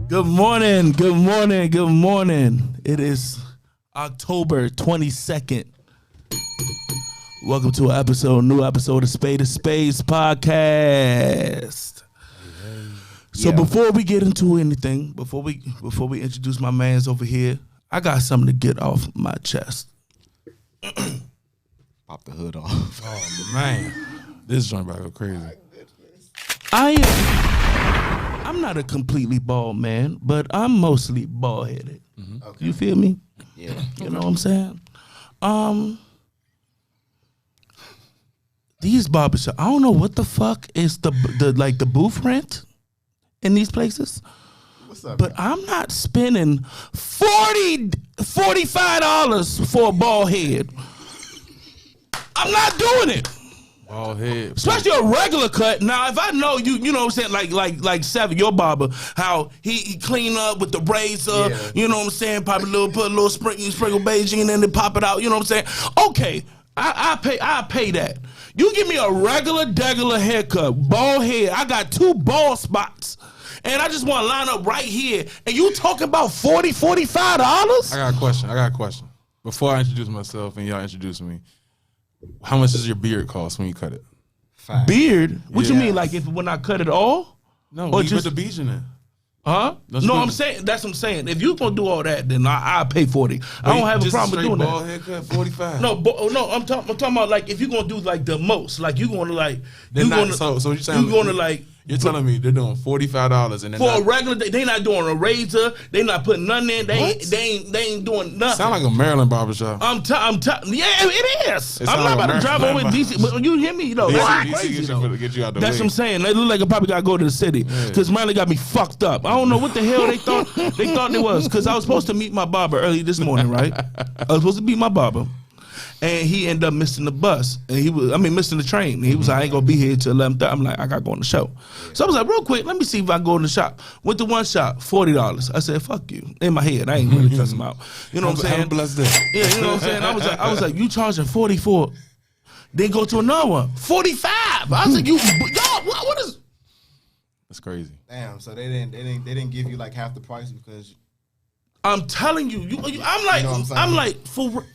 Good morning, good morning, good morning. It is October 22nd. Welcome to a new episode of Spade of Spades podcast. So before we get into anything, before we introduce my mans over here, I got something to get off my chest. Pop the hood off. Oh man, this joint about to go crazy. I'm not a completely bald man, but I'm mostly bald headed. Mm-hmm. Okay. You feel me? Yeah. You know what I'm saying? These barbershops, I don't know what the fuck is the booth rent in these places. What's up? But man? I'm not spending $45 for a bald head. I'm not doing it. Bald head. Especially a regular cut. Now, if I know you know what I'm saying, like Savvy, your barber, how he clean up with the razor, you know what I'm saying, put a little sprinkle Beijing and then pop it out, you know what I'm saying? Okay, I pay that. You give me a regular haircut, bald head, I got 2 bald spots, and I just want to line up right here, and you talking about $45? I got a question. Before I introduce myself and y'all introduce me, how much does your beard cost when you cut it? $5. Beard? What you mean, like when I cut it all? No, or you put the beach in it. Huh? No, I'm saying that's what I'm saying. If you gonna do all that, then I'll pay $40. I don't have a problem with doing bald that. Haircut, $45. No, I'm talking about like if you gonna do like the most, like you gonna like so you're saying you gonna like. You're telling me they're doing $45 and for a regular, they not doing a razor. They not putting nothing in. They ain't doing nothing. Sound like a Maryland barbershop. Yeah, it is. I'm not about to drive over DC. But you hear me? That's crazy. Get you out the That's way. what I'm saying. They look like I probably gotta go to the city because Maryland got me fucked up. I don't know what the hell they thought it was because I was supposed to meet my barber early this morning, right? I was supposed to meet my barber. And he ended up missing the bus. And missing the train. And he was like, I ain't gonna be here till 11:30. I'm like, I gotta go on the show. So I was like, real quick, let me see if I can go in the shop. Went to one shop, $40. I said, fuck you. In my head, I ain't really cuss him out. You know what I'm saying? Have a blessed day. Yeah, you know what I'm saying? I was like, you charging 44. Then go to another one, 45. I was like, y'all, what is? That's crazy. Damn. So they didn't give you like half the price because. I'm telling you, I'm like,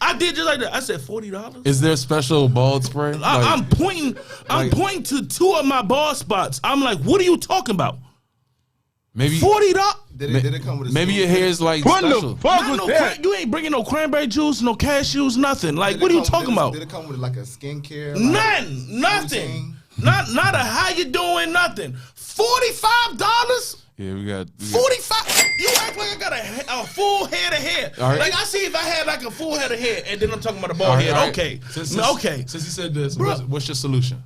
I did just like that. I said $40. Is there special bald spray? I'm pointing to 2 of my bald spots. I'm like, what are you talking about? Maybe $40. Did it come with a maybe your hair is like special. You ain't bringing no cranberry juice, no cashews, nothing. Like, what are you talking about? Did it come with like a skincare? Nothing. Not a how you doing, nothing. $45? Yeah, we got 45. You act like I got a full head of hair. Right. Like I see if I had like a full head of hair, and then I'm talking about a bald head. Right. Okay, okay. Since you said this, what's your solution?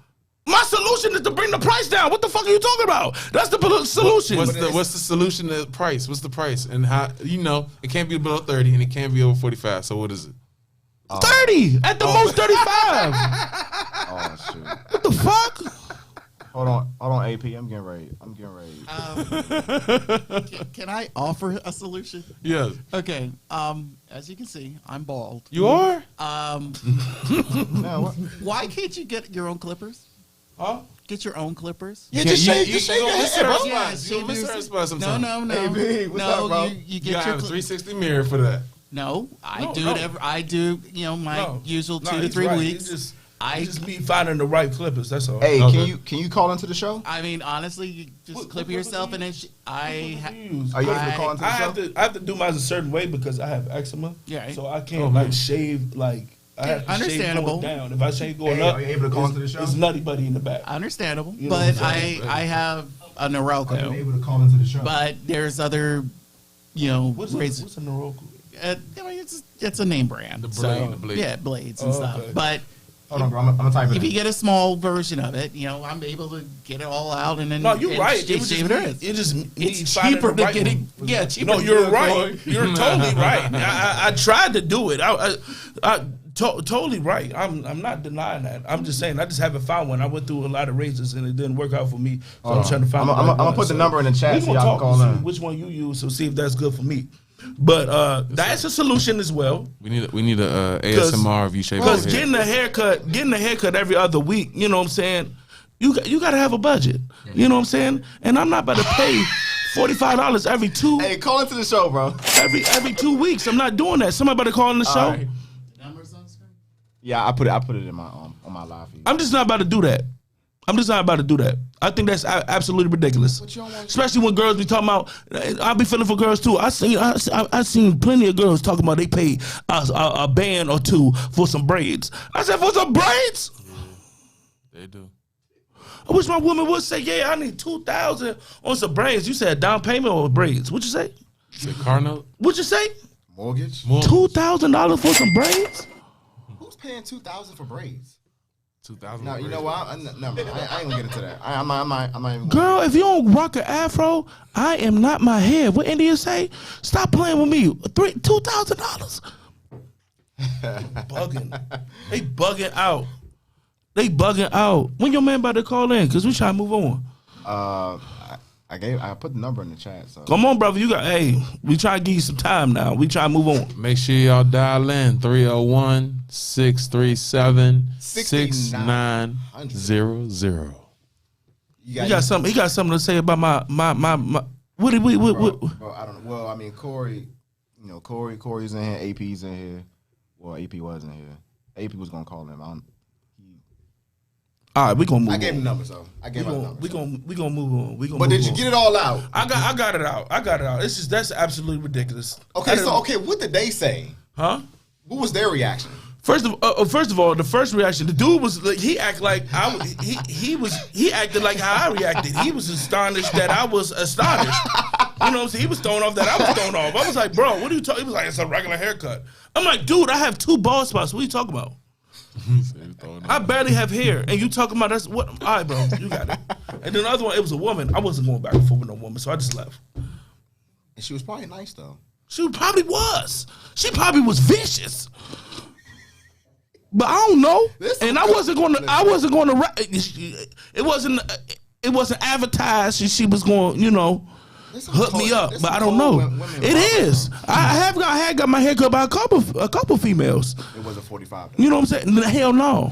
My solution is to bring the price down. What the fuck are you talking about? That's the solution. What's the solution to price? What's the price? And how it can't be below 30 and it can't be over 45. So what is it? 30 at the most 35. Oh shit! What the fuck? Hold on, AP. I'm getting ready. Can I offer a solution? Yeah. Okay. As you can see, I'm bald. You are? Why can't you get your own clippers? Huh? Get your own clippers. Yeah, just shave your head, bro. Yeah, You miss her spot sometimes. No. AP, what's up, bro? You get You have a 360 mirror for that. No, I do my usual 2 to 3 weeks. I just be finding the right clippers. That's all. Hey, can you call into the show? I mean, honestly, you just clip yourself and then Are you able to call into the show? I have to do mine a certain way because I have eczema. Yeah. Right. So I can't shave like. I have to understandable. shave going down. If I shave going up, are you able to call into the show? It's Nutty Buddy in the back. Understandable, You know but I have a Norelco. Are you able to call into the show? But there's other, what's a Norelco? It's a name brand. The blade. Yeah, blades and stuff. Okay. But hold on, bro. I'm gonna type it. If you get a small version of it, I'm able to get it all out and then. No, you're right. It's cheaper to get it. Yeah, cheaper. No, you're right. You're totally right. I tried to do it. I totally right. I'm not denying that. I'm just saying I just haven't found one. I went through a lot of razors and it didn't work out for me. So I'm trying to find. I'm gonna put the number in the chat so y'all can call in. Which one you use? So see if that's good for me. But that's a solution as well. We need a ASMR of you shaving. Because getting a haircut every other week, you know what I'm saying? You got to have a budget. You know what I'm saying? And I'm not about to pay $45 every two. Hey, call into the show, bro. Every 2 weeks. I'm not doing that. Somebody better call in the show. Right. Numbers on screen? Yeah, I put it in my on my live feed. I'm just not about to do that. I think that's absolutely ridiculous. Especially when girls be talking about, I be feeling for girls too. I seen plenty of girls talking about they paid a band or two for some braids. I said, for some braids? They do. I wish my woman would say, yeah, I need $2,000 on some braids. You said down payment or braids? What'd you say? You said car note? What'd you say? Mortgage? $2,000 for some braids? Who's paying $2,000 for braids? 2,000. No, you know what? I ain't gonna get into that. I'm not even. Girl, if you don't rock an afro, I am not my head. What Indians say? Stop playing with me. $2,000. Bugging. They bugging out. When your man about to call in? Cause we trying to move on. I put the number in the chat. So Come on, brother. We trying to give you some time now. We trying to move on. Make sure y'all dial in 301-637-6900. you He got something to say about my what did we Bro, I don't know. Well, I mean, Corey's in here. AP's in here. Well, AP was in here. AP was gonna call him. All right, we gonna move. I gave him on. numbers though. I gave him numbers. We gonna move on. But did you get it all out? I got it out. That's absolutely ridiculous. Okay, what did they say? Huh? What was their reaction? First of all, the first reaction, the dude was like, he acted like he acted like how I reacted. He was astonished that I was astonished. You know what I'm saying? He was thrown off that I was thrown off. I was like, bro, what are you talking? He was like, it's a regular haircut. I'm like, dude, I have 2 bald spots. What are you talking about? I barely have hair, and you talking about that's what? All right, bro, you got it. And then the other one, it was a woman. I wasn't going back and forth with no woman, so I just left. And she was probably nice though. She probably was. She probably was vicious. But I don't know. And I wasn't going to. It wasn't advertised. And she was going, hook me up. But I don't know. It is. I had got my hair cut by a couple females. It wasn't 45. You know what I'm saying? Hell no.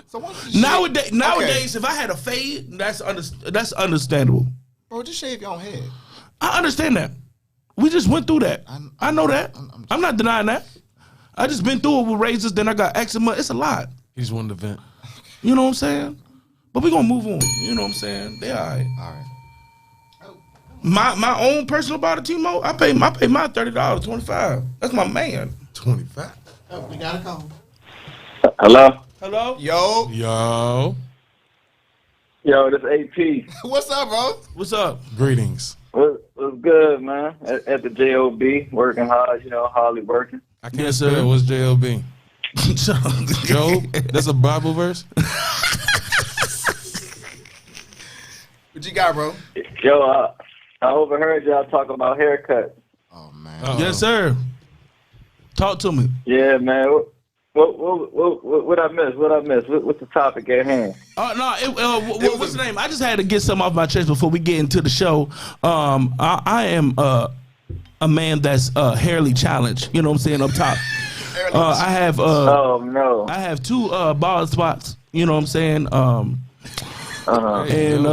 So nowadays, if I had a fade, that's understandable. Bro, just shave your own head. I understand that. We just went through that. I know that. I'm not denying that. I just been through it with razors. Then I got eczema. It's a lot. He just wanted to vent. You know what I'm saying? But we gonna move on. You know what I'm saying? They all right. All right. My own personal body, Timo. I pay my $30, $25. That's my man. 25. Oh, we got a call. Hello? Hello. Yo. Yo, this AP. What's up, bro? What's up? Greetings. What's good, man? At the JOB, working hard, hardly working. I can't Yes, spell. sir. What's J-O-B? Job? That's a Bible verse? What you got, bro? Yo, I overheard y'all talking about haircuts. Oh man. Uh-oh. Yes, sir. Talk to me. Yeah, man. What I miss? What's the topic at hand? What's the name? I just had to get something off my chest before we get into the show. I am a man that's hairly challenged. You know what I'm saying? Up top. I have Oh no. I have 2 bald spots. You know what I'm saying? And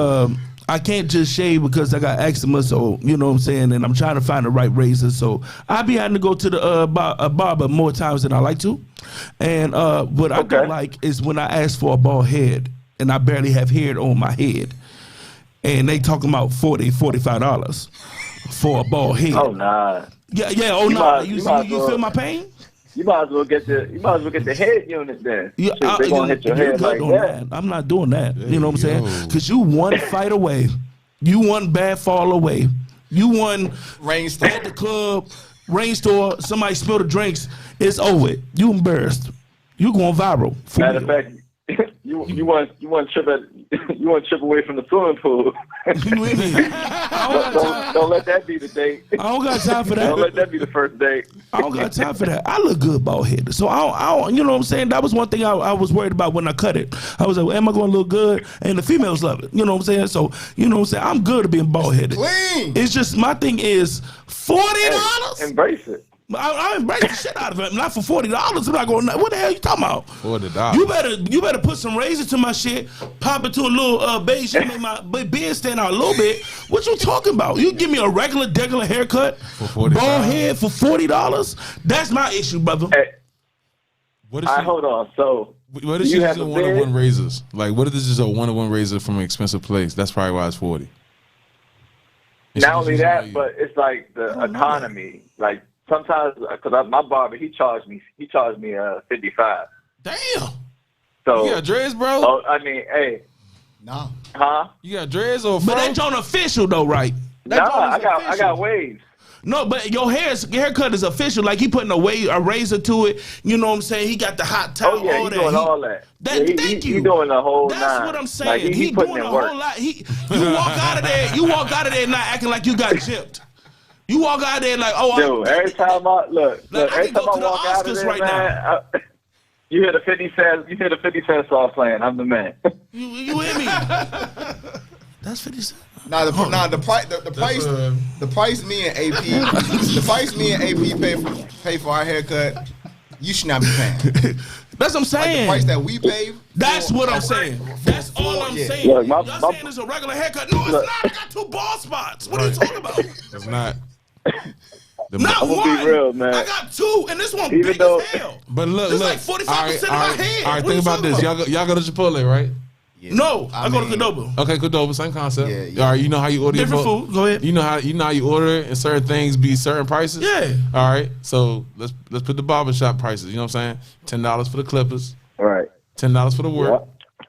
I can't just shave because I got eczema. So you know what I'm saying. And I'm trying to find the right razor. So I be having to go to the barber more times than I like to. And what I don't like is when I ask for a bald head and I barely have hair on my head, and they talking about $45 for a bald head. Oh nah. Yeah. Oh no. You feel my pain? You might as well get the head unit then. Yeah, They're gonna hit your head like that. I'm not doing that. You know what I'm saying? Because you one fight away, you one bad fall away, you one Rainstorm at the club, rain store, somebody spilled the drinks, it's over. You embarrassed. You going viral. Matter of fact, you want to trip away from the swimming pool. You with me? Don't let that be the date. I don't got time for that. Don't let that be the first date. I don't got time for that. I look good bald headed. So I don't, you know what I'm saying? That was one thing I was worried about when I cut it. I was like, well, am I going to look good? And the females love it. You know what I'm saying? So, you know what I'm saying? I'm good at being bald headed. clean. It's just my thing is $40. Hey, embrace it. I embrace the shit out of it. Not for $40. I'm not going. What the hell you talking about? $40. You better put some razors to my shit. Pop it to a little beige shit. Make my beard stand out a little bit. What you talking about? You give me a regular haircut, for $40, bald head for $40. That's my issue, brother. Hey, what is hold on. So what if you she's have just a a one-on-one bed? razors? Like, what if this is a one-on-one razor from an expensive place? That's probably why it's $40. Not only that, but it's like the economy. Like sometimes, because my barber, he charged me $55. Damn. So you got dreads, bro? Oh, I mean, hey, No. huh? You got dreads or But that joint official though, right? That Nah, joint is I got waves. No, but your haircut is official. Like he putting a razor to it. You know what I'm saying? He got the hot towel. Oh yeah, all he doing all that. Thank you. He doing the whole That's nine. what I'm Like, saying. he he putting doing in a work. whole lot. You walk out of there not acting like you got gypped. You walk out of there like, oh, Dude, every time I I can go to the walk out of Oscars there, right man, you hear the 50 Cent, song playing. I'm the man. you hear me? That's 50 Cent. The price me and AP pay for our haircut, you should not be paying. That's what I'm Like saying. the price that we pay. That's what I'm saying. That's all I'm yeah. saying. Look, Y'all saying it's a regular haircut. No, it's not. I got 2 bald spots. What are you talking about? It's not. Not I'm gonna one. be real, man. I got 2, and this one Even big though- as hell. But look, It's look. like 45% of my head. All right, What think you about this. talking Y'all go to Chipotle, right? Yeah. No, I go to mean, Qdoba. Okay, Qdoba, same concept. Yeah. All right, you know how you order Different your food. Go ahead. You know how you order it, and certain things be certain prices. Yeah. All right, so let's put the barbershop prices. You know what I'm saying? $10 for the clippers, Right. $10 for the work, Yeah.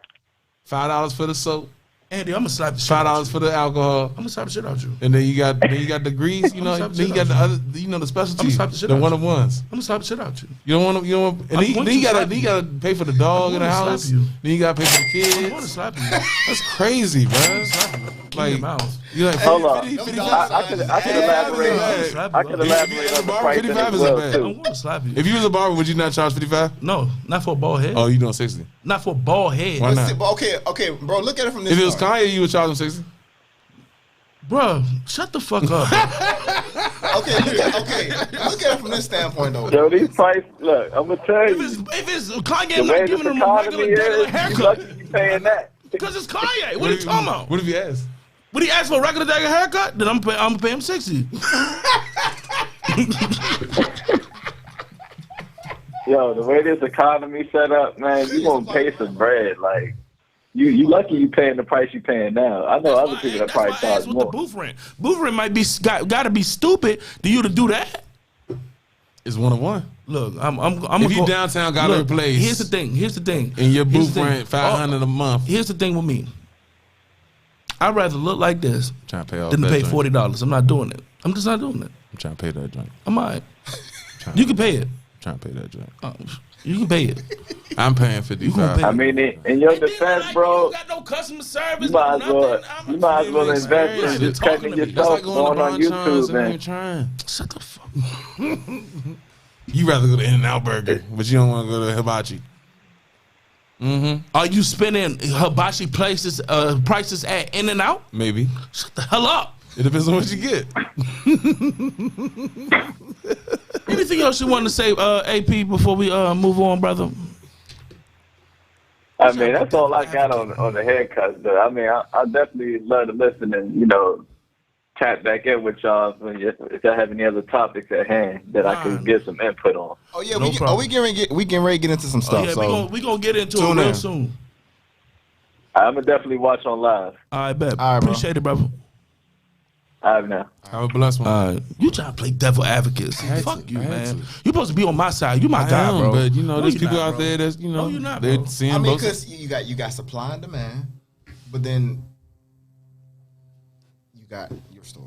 $5 for the soap, Andy, I'm gonna slap the shit out $5 you. for the alcohol, I'm gonna slap the shit out you. and then you got the grease. You know, slap the then you shit got out the other. You know, the specialties, I'ma slap the shit the out you. one-on-ones. I'm gonna slap the shit out you. You don't want to. You don't. And I'm then going you to gotta. slap Then you you. gotta pay for the dog in the I'm gonna house. slap you. Then you gotta pay for the I wanna kids. slap you. That's crazy, bro. Give me your mouth. You like Hold on. 50, 50, I could elaborate. Yeah. I could elaborate on the price 55 as is well bad. I too. wanna slap you. If you was a barber, would you not charge 55? No, not for a bald head. Oh, you doing 60? Not for a bald head. Why not? But okay, bro. Look at it from this. If it was part. Kanye, you would charge him 60. Bro, shut the fuck up. Okay. Look at it from this standpoint, though. Yo, these prices. Look, I'm gonna tell you. if it's Kanye The not way this giving him a economy regular is, you haircut, lucky you paying that. because it's Kanye. What are you talking about? What if you asked? Would he ask for a regular haircut? Then I'm gonna pay him 60. Yo, the way this economy set up, man, you gonna pay some bread. Like, you lucky you paying the price you paying now. I know other people that probably That's why I charge asked with more. the booth rent. Booth rent might be gotta be stupid to you to do that. It's one-on-one. Look, I'm If you downtown got to replace. Here's the thing. And your Here's booth the thing. rent $500 a month. Here's the thing with me. I'd rather look like this Trying to pay all than to that pay joint. $40. I'm not doing it. I'm just not doing it. I'm trying to pay that joint. I'm alright. You can pay it. Trying to pay that joint. You can pay it. I'm paying gonna 55. pay I mean, in your defense, bro, You got no customer service. you might as well, nothing. you might as well It's invest in crazy. just Talking cutting to me. That's yourself like going going to on Bonchons YouTube, and ain't man. trying. Shut the fuck. You rather go to In-N-Out Burger, but you don't want to go to Hibachi. Are you spending hibachi prices at In-N-Out? Maybe. Shut the hell up. It depends on what you get. Anything else you want to say, AP, before we move on, brother? I mean, that's all I got on the haircuts. But I mean, I definitely love to listen and tap back in with y'all if y'all have any other topics at hand that I can get some input on. Oh yeah, No problem. we getting ready to get into some Oh, stuff. yeah, so we gonna get into it tune real in. soon. I'm gonna definitely watch on live. I bet. All right, bro. Appreciate it, brother. I have now. Have a blessed one. You trying to play devil advocate? had Fuck to. you, I had man. to. You supposed to be on my side. You my I guy, am, bro. but No, there's you're people not, out bro. there that's No, you're not, they're bro. seeing I mean, both. because you got supply and demand, but then you got your story.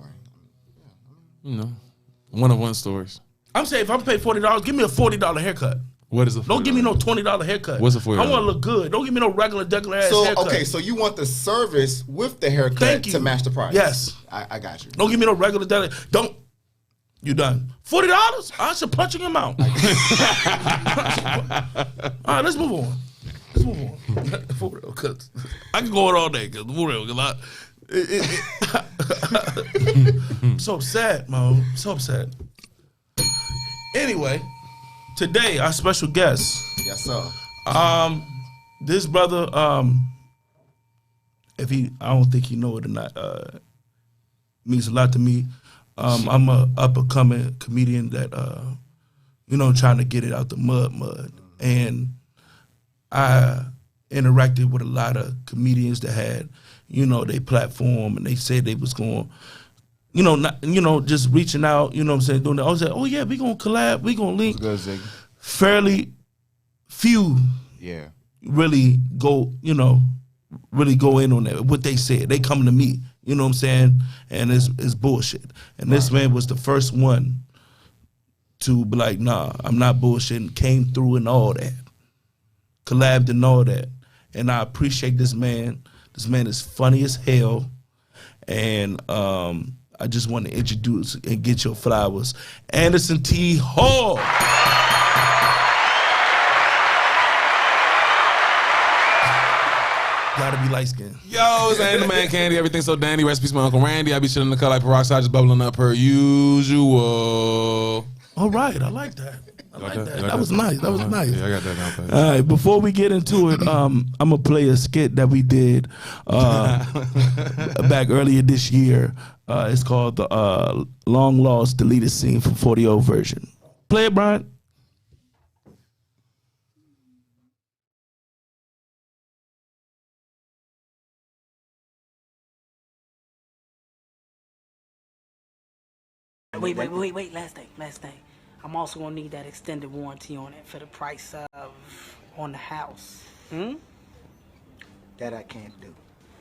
One-on-one stories. I'm saying if I'm paying $40, give me a $40 haircut. What is a Don't give me no $20 haircut. What's a $40? I want to look good. Don't give me no regular ass So haircut. okay, so you want the service with the haircut Thank you. to match the price? Yes. I got you. Don't give me no regular deli. Don't. You done. $40? I should punch in your mouth. All right, let's move on. Let's move on. For real, cause I can go on all day. Cause for real, cause I'm so upset, man. So upset. Anyway, today our special guest. Yes, sir. This brother, I don't think he know it or not. Means a lot to me. I'm a up and coming comedian that trying to get it out the mud, and I interacted with a lot of comedians that had their platform, and they said they was going. Just reaching out, what I'm saying, doing that. I was like, oh yeah, we gonna collab, we gonna link. Good, Ziggy. Fairly few really go in on that. What they said. They come to me, you know what I'm saying? And it's bullshit. And this man was the first one to be like, nah, I'm not bullshitting, came through and all that. Collabed and all that. And I appreciate this man. This man is funny as hell. And I just want to introduce and get your flowers. Anderson T. Hall. Gotta be light skinned. Yo, it's Andy the Man Candy. Everything's so dandy. Recipes my Uncle Randy. I be chilling in the cut like peroxide, just bubbling up per usual. All right, I like that. That was nice. That was nice. Yeah, I got that down. All right, before we get into it, I'm gonna play a skit that we did back earlier this year. It's called the Long Lost Deleted Scene from 40-0 version. Play it, Brian. Wait, last thing. I'm also gonna need that extended warranty on it for the price of on the house. That I can't do.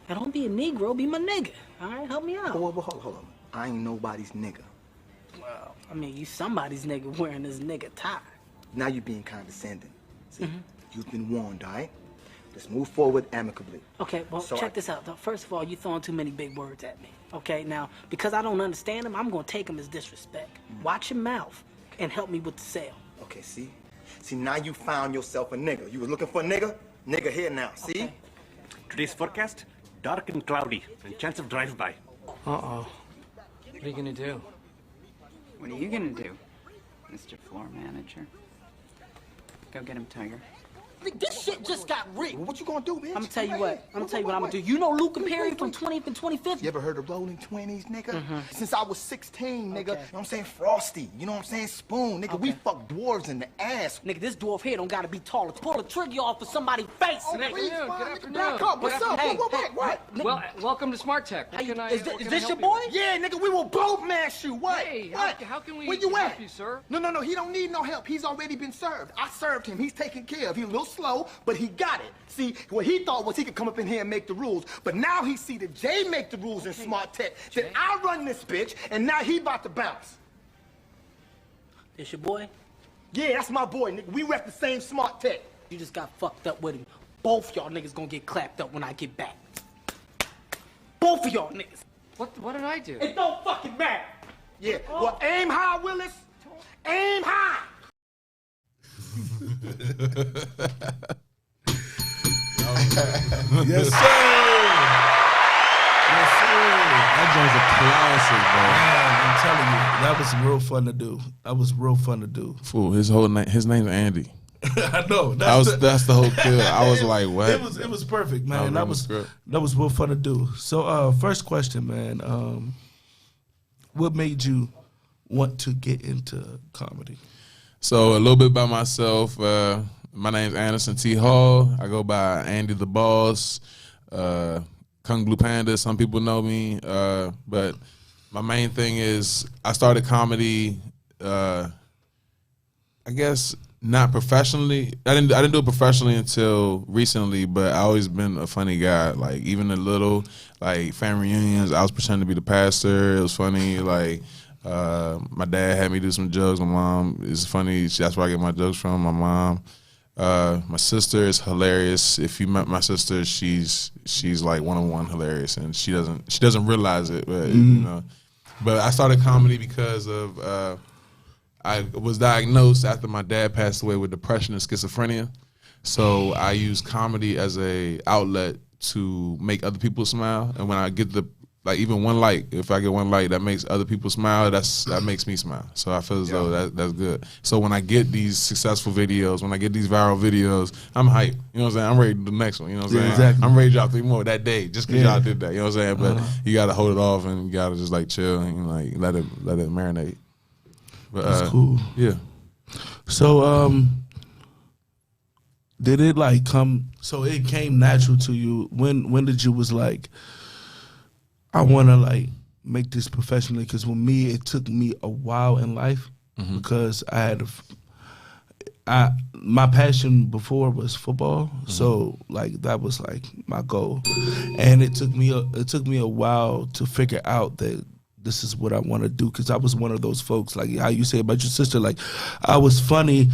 Now don't be a Negro, be my nigga. All right, help me out. Hold on. I ain't nobody's nigga. Well, I mean, you somebody's nigga wearing this nigga tie. Now you're being condescending. See, you've been warned, all right? Let's move forward amicably. Okay, well, check this out. First of all, you throwing too many big words at me. Okay, now, because I don't understand them, I'm gonna take them as disrespect. Watch your mouth and help me with the sale. Okay, see? See, now you found yourself a nigga. You were looking for a nigga? Nigga here now, see? Okay. Today's forecast, dark and cloudy, and chance of drive-by. Uh-oh. What are you gonna do? What are you gonna do, Mr. Floor Manager? Go get him, Tiger. This shit just got rigged. Well, what you gonna do, bitch? I'm gonna tell you what I'm gonna do. You know Luca Perry from 20th and 25th? You ever heard of Rolling 20s, nigga? Since I was 16, nigga, you know what I'm saying? Frosty, you know what I'm saying? Spoon, nigga, we fuck dwarves in the ass. Nigga, this dwarf here don't gotta be taller. Pull the trigger off of somebody's face, nigga. Please, Good fine, afternoon. back up. What's up? Hey, What? Well, welcome to Smart Tech. What can I, Is what can I this your help you boy? with? Yeah, nigga, we will both mash you. What? Hey, what? how can we Where you help at? you, sir? No, he don't need no help. He's already been served. I served him. He's taken care of. He's a little slow, but he got it. See, what he thought was he could come up in here and make the rules, but now he see that Jay make the rules in Smart Tech, that I run this bitch, and now he about to bounce. This your boy? Yeah, that's my boy, nigga. We rep the same Smart Tech. You just got fucked up with him. Both y'all niggas gonna get clapped up when I get back. Both of y'all niggas. What did I do? It don't fucking matter. Yeah, well, aim high, Willis. Aim high. Yes, sir. That joint's a classic, bro. Man, I'm telling you, that was real fun to do. Fool, his name's Andy. I know. That's the whole kill. I was like, what? It was perfect, man. I That was real fun to do. So, first question, man. What made you want to get into comedy? So a little bit about myself. My name's Anderson T. Hall. I go by Andy the Boss, Kung Blue Panda. Some people know me, but my main thing is I started comedy. I guess not professionally. I didn't do it professionally until recently, but I always been a funny guy. Like even a little like family reunions, I was pretending to be the pastor. It was funny. Like my dad had me do some jokes. My mom is funny. That's where I get my jokes from. My mom. My sister is hilarious. If you met my sister, she's like one-on-one hilarious, and she doesn't realize it, but you know. But I started comedy because of I was diagnosed after my dad passed away with depression and schizophrenia. So I use comedy as a outlet to make other people smile, and when I get like even one like, if I get one like that makes other people smile, that makes me smile. So I feel as though that's good. So when I get these successful videos, when I get these viral videos, I'm hyped. You know what I'm saying? I'm ready to do the next one. You know what I'm saying? Exactly. I'm ready to drop 3 more that day just because y'all did that. You know what I'm saying? But you gotta hold it off and you gotta just like chill and like let it marinate. But that's cool. Yeah. So did it like come? So it came natural to you. When did you was like, I want to like make this professionally? Because with me, it took me a while in life because I had my passion before was football, so like that was like my goal, and it took me a while to figure out that this is what I want to do, because I was one of those folks, like how you say about your sister, like I was funny,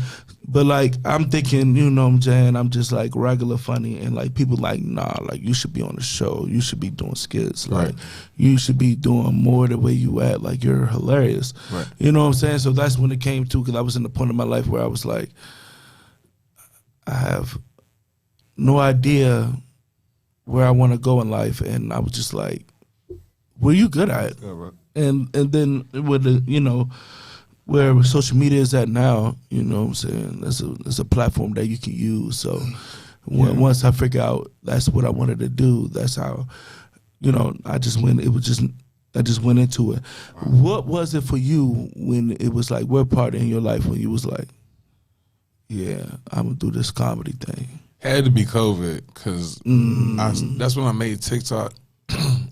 but like I'm thinking, you know what I'm saying, I'm just like regular funny, and like people like, nah, like you should be on the show, you should be doing skits, like you should be doing more the way you at, like you're hilarious, you know what I'm saying? So that's when it came to, because I was in the point of my life where I was like, I have no idea where I want to go in life, and I was just like, what are you good at? And then with the, you know, where social media is at now, you know what I'm saying, there's a platform that you can use. So once I figure out that's what I wanted to do, that's how, you know, I just went into it. What was it for you when it was like, what part in your life when you was like, yeah, I'm gonna do this comedy thing? Had to be COVID, because that's when I made TikTok.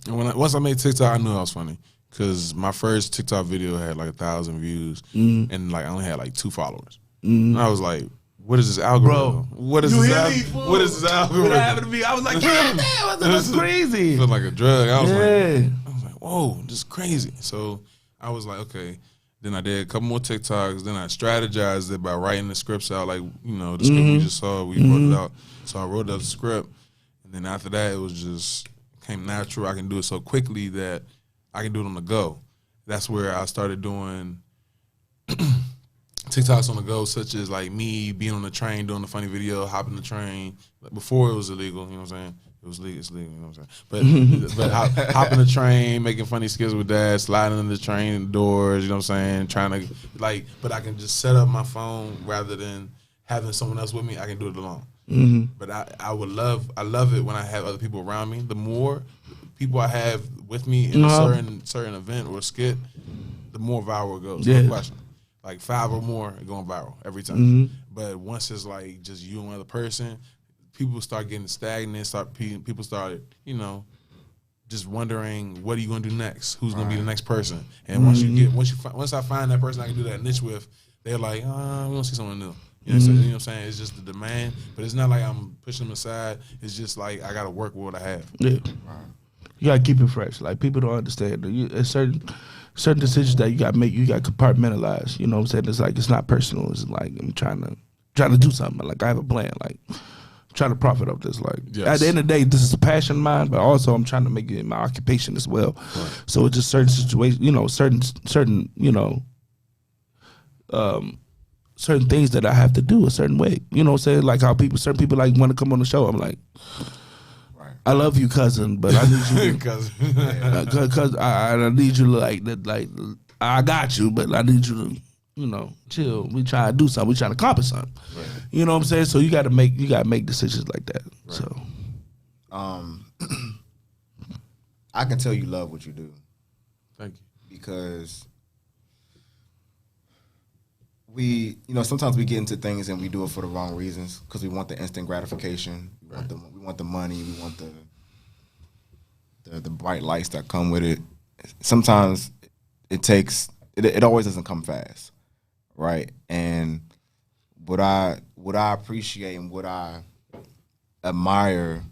And once I made TikTok, I knew I was funny, because my first TikTok video had like 1,000 views, and like I only had like 2 followers. And I was like, what is this algorithm? What is this algorithm? What happened to me? I was like, damn, that's crazy. It felt like a drug. I was like, whoa, this is crazy. So I was like, okay. Then I did a couple more TikToks. Then I strategized it by writing the scripts out, like, you know, the script we just saw, we wrote it out. So I wrote out the script, and then after that, it was just came natural. I can do it so quickly that I can do it on the go. That's where I started doing TikToks on the go, such as like me being on the train, doing the funny video, hopping the train. Like before it was illegal, you know what I'm saying? It was legal, it's legal, you know what I'm saying? But hopping the train, making funny skits with that, sliding in the train doors, you know what I'm saying? Trying to like, but I can just set up my phone rather than having someone else with me. I can do it alone. But I love it when I have other people around me. The more people I have with me in a certain event or skit, the more viral it goes. No question. Like 5 or more are going viral every time. But once it's like just you and another person, people start getting stagnant. People start, you know, just wondering, what are you gonna do next? Who's gonna be the next person? And once I find that person I can do that niche with, they're like, we want to see someone new. You know, so, you know what I'm saying? It's just the demand, but it's not like I'm pushing them aside. It's just like I got to work with what I have. Yeah, you got to keep it fresh. Like people don't understand. There's certain decisions that you got to make. You got to compartmentalize. You know what I'm saying? It's like it's not personal. It's like I'm trying to do something. Like I have a plan. Like I'm trying to profit off this. Like at the end of the day, this is a passion of mine, but also I'm trying to make it my occupation as well. So it's just certain situations. You know, certain you know. Certain things that I have to do a certain way. You know what I'm saying? Like how certain people like want to come on the show. I'm like, I love you, cousin, but I need you to, cause I need you to like I got you, but I need you to, you know, chill. We try to do something. We trying to accomplish something. You know what I'm saying? So you got to make decisions like that. So, I can tell you love what you do. Thank you. Because we, you know, sometimes we get into things and we do it for the wrong reasons, because we want the instant gratification, we want the money, we want the bright lights that come with it. Sometimes it always doesn't come fast, right? And what I appreciate and what I admire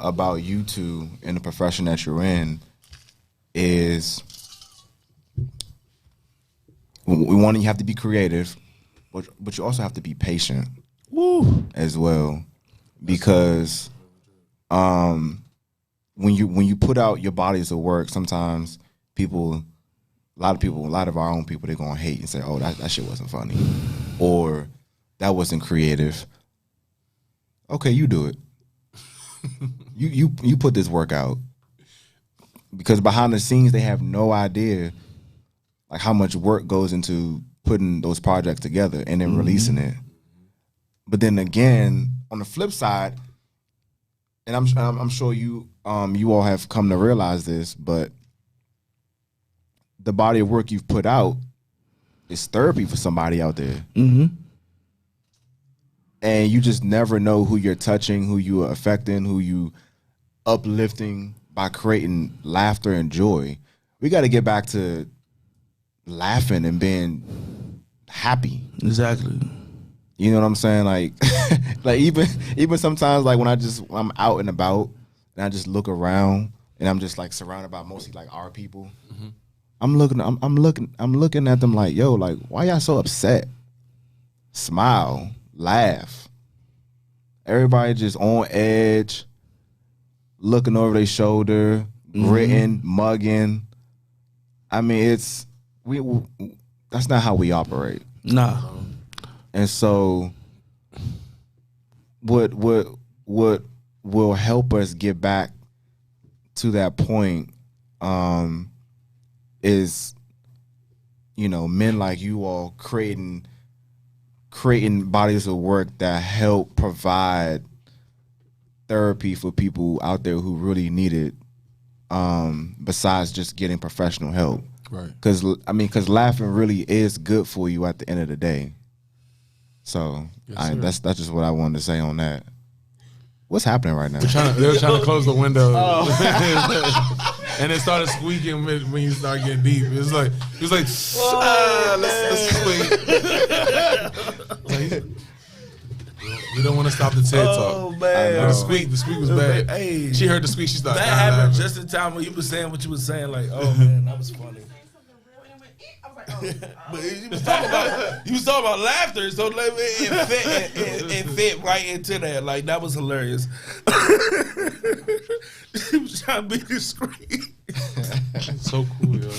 about you two in the profession that you're in is, you have to be creative, but you also have to be patient as well, because when you put out your bodies of work, sometimes a lot of our own people, they're gonna hate and say, oh, that shit wasn't funny, or that wasn't creative. Okay, you do it. you put this work out. because behind the scenes they have no idea like how much work goes into putting those projects together and then releasing it. But then again, on the flip side, and I'm sure you all have come to realize this, but the body of work you've put out is therapy for somebody out there. And you just never know who you're touching, who you are affecting, who you uplifting by creating laughter and joy. We got to get back to laughing and being happy. Exactly. You know what I'm saying? Like, like even sometimes, like when I'm out and about and I just look around and I'm just like surrounded by mostly like our people. I'm looking at them like, yo, like why y'all so upset? Smile, laugh. Everybody just on edge, looking over their shoulder, gritting, mugging. I mean, that's not how we operate. Nah. And so what will help us get back to that point is, you know, men like you all creating bodies of work that help provide therapy for people out there who really need it, besides just getting professional help. Right. Because laughing really is good for you at the end of the day. So that's just what I wanted to say on that. What's happening right now? They were trying to close the window, and it started squeaking when you start getting deep. It was like let's squeak. We don't want to stop the TED Talk. Oh man, the squeak was bad. Hey, she heard the squeak. She started. That happened just in time when you was saying what you was saying. Like, oh man, that was funny. But you was talking about laughter, so like, it fit right into that. Like that was hilarious. He was trying to be discreet. It's so cool, yo.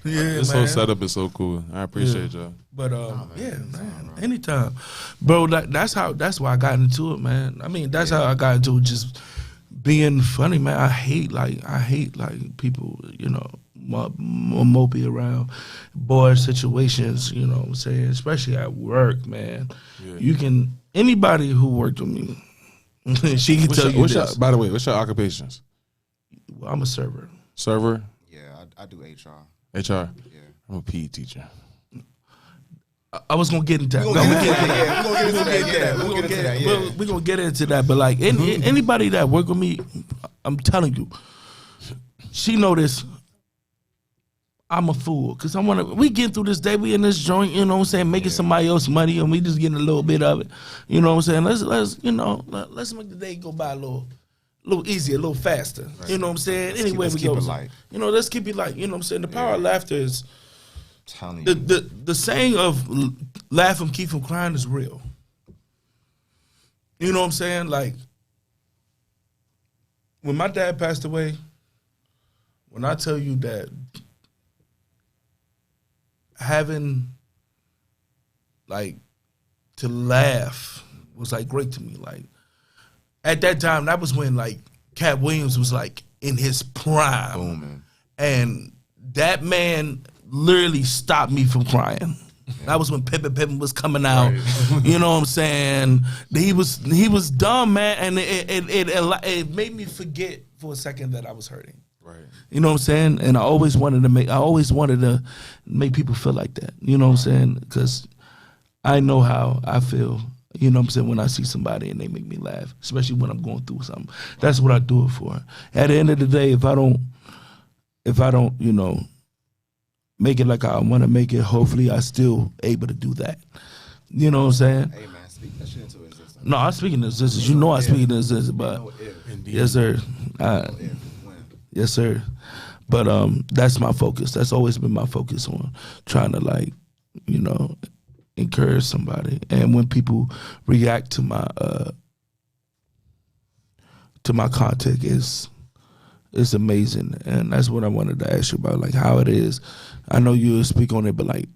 Yeah, this man. whole setup is so cool. I appreciate y'all. But man, anytime, bro. That's why I got into it, man. I mean, that's how I got into it, just being funny, man. I hate people, you know, mopey around boy situations, you know what I'm saying, especially at work, man. Yeah. Anybody who worked with me, she can tell you this. By the way, what's your occupations? Well, I'm a server. Server? Yeah, I do HR. HR? Yeah. I'm a PE teacher. I was gonna get into that. We're gonna get into that. But like anybody that work with me, I'm telling you, she noticed I'm a fool because we getting through this day. We in this joint, you know what I'm saying, making somebody else money, and we just getting a little bit of it. You know what I'm saying? Let's make the day go by a little easier, a little faster. Right. You know what I'm saying? Anyway, we go. You know, let's keep it light. You know what I'm saying? The power of laughter is. The saying of laugh and keep from crying is real. You know what I'm saying? Like, when my dad passed away, when I tell you that having, like, to laugh was, like, great to me. Like, at that time, that was when, like, Cat Williams was, like, in his prime. Booming. And that man literally stopped me from crying. Yeah. That was when Pippin was coming out. Right. You know what I'm saying? He was dumb, man, and it made me forget for a second that I was hurting. Right. You know what I'm saying? And I always wanted to make people feel like that. You know what I'm saying? Because I know how I feel. You know what I'm saying? When I see somebody and they make me laugh, especially when I'm going through something. That's what I do it for. At the end of the day, if I don't, you know, make it like I want to make it, hopefully I still able to do that. You know what I'm saying? Hey, man, speak that shit into existence. No, I'm speaking into existence. You know I speak into existence, but yes, sir. Yes, sir. But that's my focus. That's always been my focus on trying to, like, you know, encourage somebody. And when people react to my content, it's amazing. And that's what I wanted to ask you about, like how it is. I know you speak on it, but like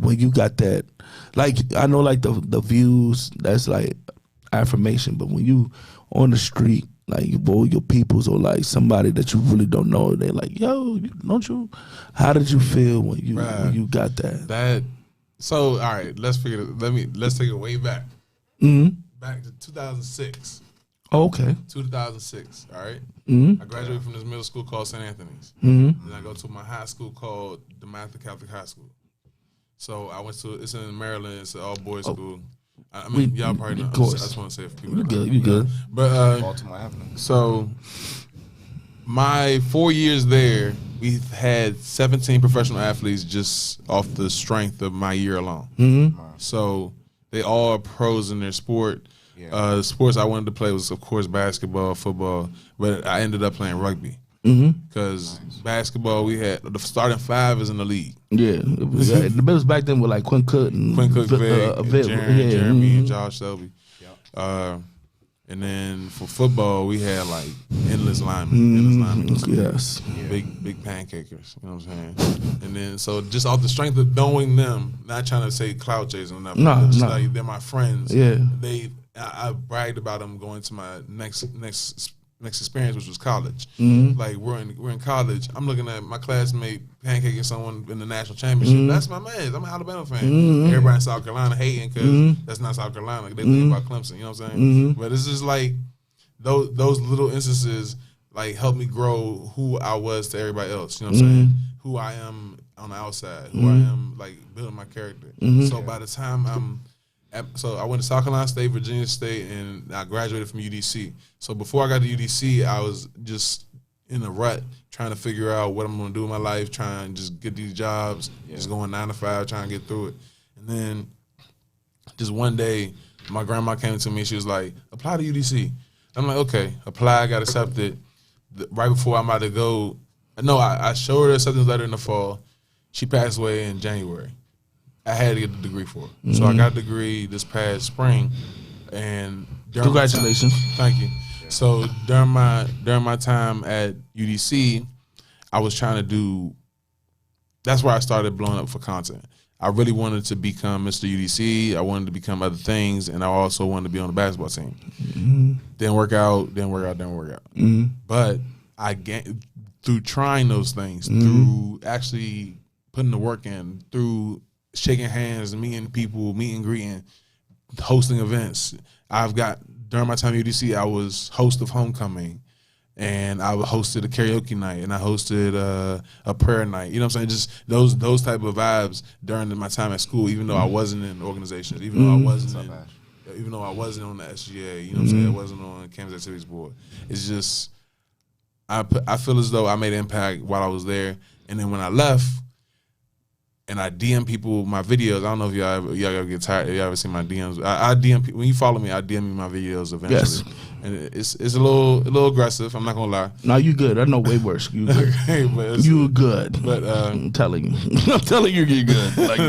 when you got that, like I know like the views, that's like affirmation, but when you on the street like your peoples or like somebody that you really don't know? They're like, yo, don't you? How did you feel when you got that? So all right, let's take it way back. Mm-hmm. Back to 2006. Oh, okay. 2006. All right. Mm-hmm. I graduated from this middle school called St. Anthony's. Mm-hmm. Then I go to my high school called the Mather Catholic High School. So I went to, it's in Maryland. It's an all boys school. I mean, y'all probably know. I just want to say it for people. You good. But Baltimore Avenue. so my 4 years there, we've had 17 professional athletes just off the strength of my year alone. Mm-hmm. So they all are pros in their sport. Yeah. The sports I wanted to play was, of course, basketball, football, but I ended up playing rugby. Because basketball, we had the starting five is in the league. Yeah, the Bills back then were like Quinn Cook, Jeremy, and Josh Selby. And then for football, we had like endless linemen. Yes, big pancakers. You know what I'm saying? And then so just off the strength of knowing them, not trying to say cloud chasing or nothing. No. Like they're my friends. Yeah, I bragged about them going to my next experience, which was college. Mm-hmm. Like we're in college. I'm looking at my classmate pancaking someone in the national championship. That's my man. I'm an Alabama fan. Everybody in South Carolina hating because that's not South Carolina. They think about Clemson. You know what I'm saying? But it's just like those little instances like helped me grow who I was to everybody else. You know what I'm saying? Who I am on the outside. Who I am like building my character. So by the time so I went to South Carolina State, Virginia State, and I graduated from UDC. So before I got to UDC, I was just in a rut trying to figure out what I'm going to do in my life, trying to just get these jobs, just going 9 to 5, trying to get through it. And then just one day, my grandma came to me. She was like, apply to UDC. I'm like, okay, apply. I got accepted. Right before I'm about to go, I showed her the acceptance letter in the fall. She passed away in January. I had to get the degree for it. So I got a degree this past spring, and congratulations. Thank you. So during my time at UDC, I was trying to do. That's where I started blowing up for content. I really wanted to become Mr. UDC. I wanted to become other things, and I also wanted to be on the basketball team. Didn't work out. But through trying those things, through actually putting the work in, through shaking hands, meeting people, meet and greeting, hosting events. During my time at UDC, I was host of homecoming, and I hosted a karaoke night, and I hosted a prayer night. You know what I'm saying? Just those type of vibes during my time at school, even though I wasn't in organizations, even though I wasn't on the SGA, you know what I'm saying? I wasn't on Campus Activities Board. It's just, I feel as though I made an impact while I was there. And then when I left, and I DM people my videos. I don't know if y'all ever get tired. Y'all ever seen my DMs? I DM people. When you follow me, I DM you my videos eventually. Yes. And it's a little aggressive. I'm not gonna lie. No, you good. I know way worse. You good. You good. But I'm telling you. I'm telling you, you're good. Like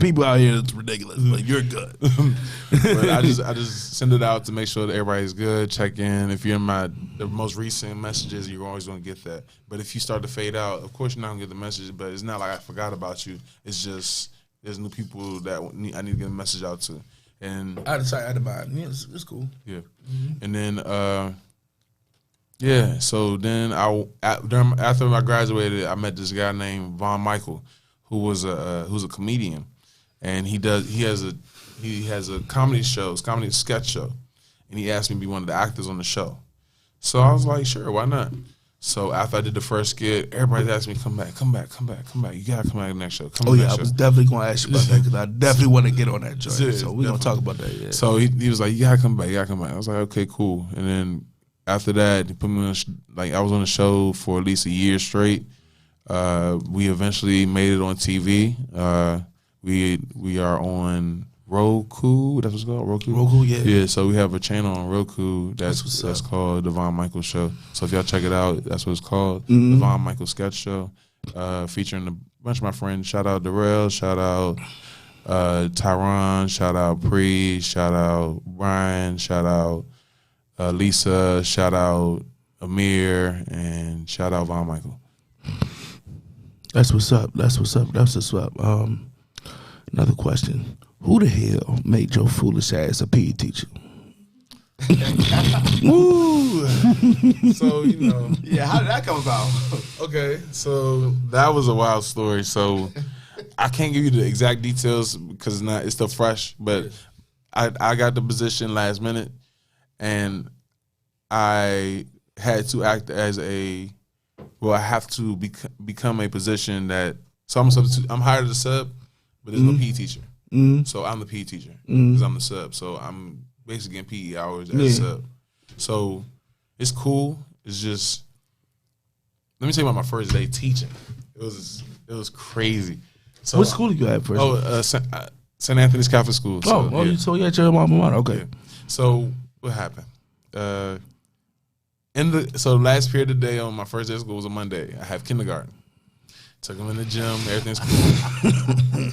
people out here, it's ridiculous. Like you're good. But I just send it out to make sure that everybody's good. Check in. If you're in the most recent messages, you're always gonna get that. But if you start to fade out, of course you're not gonna get the message. But it's not like I forgot about you. It's just there's new people that I need to get a message out to. And I decided to buy it. Yeah, it's cool. Yeah. And then so then after I graduated, I met this guy named Von Michael, who's a comedian, and he has a comedy sketch show, and he asked me to be one of the actors on the show. So I was like, sure, why not? So after I did the first skit, everybody's asking me, come back. You gotta come back to the next show. I was definitely gonna ask you about that because I definitely want to get on that joint. So we're gonna talk about that. Yeah. So he was like, you gotta come back. I was like, okay, cool. And then after that, he put me on I was on the show for at least a year straight. We eventually made it on TV. We are on Roku. That's what's called? Roku, yeah. Yeah, so we have a channel on Roku that's called The Von Michael Show. So if y'all check it out, that's what it's called. The Von Michael Sketch Show. Featuring a bunch of my friends. Shout out Darrell, shout out Tyron, shout out Pre, shout out Brian, shout out Lisa, shout out Amir, and shout out Von Michael. That's what's up. Another question. Who the hell made your foolish ass a PE teacher? Woo! So, you know. Yeah, how did that come about? Okay, so that was a wild story. So I can't give you the exact details because it's still fresh, but I got the position last minute, and I had to act as I have to become a position that, so I'm a substitute. I'm hired as a sub, but there's no PE teacher. So I'm the PE teacher because I'm the sub. So I'm basically getting PE hours as a sub. So it's cool. It's just, let me tell you about my first day teaching. It was crazy. So what school did you at first? Oh, St. Anthony's Catholic School. So, so you at your alma mater. Okay. Yeah. So what happened? So last period of the day on my first day of school was a Monday. I have kindergarten. Took them in the gym. Everything's cool.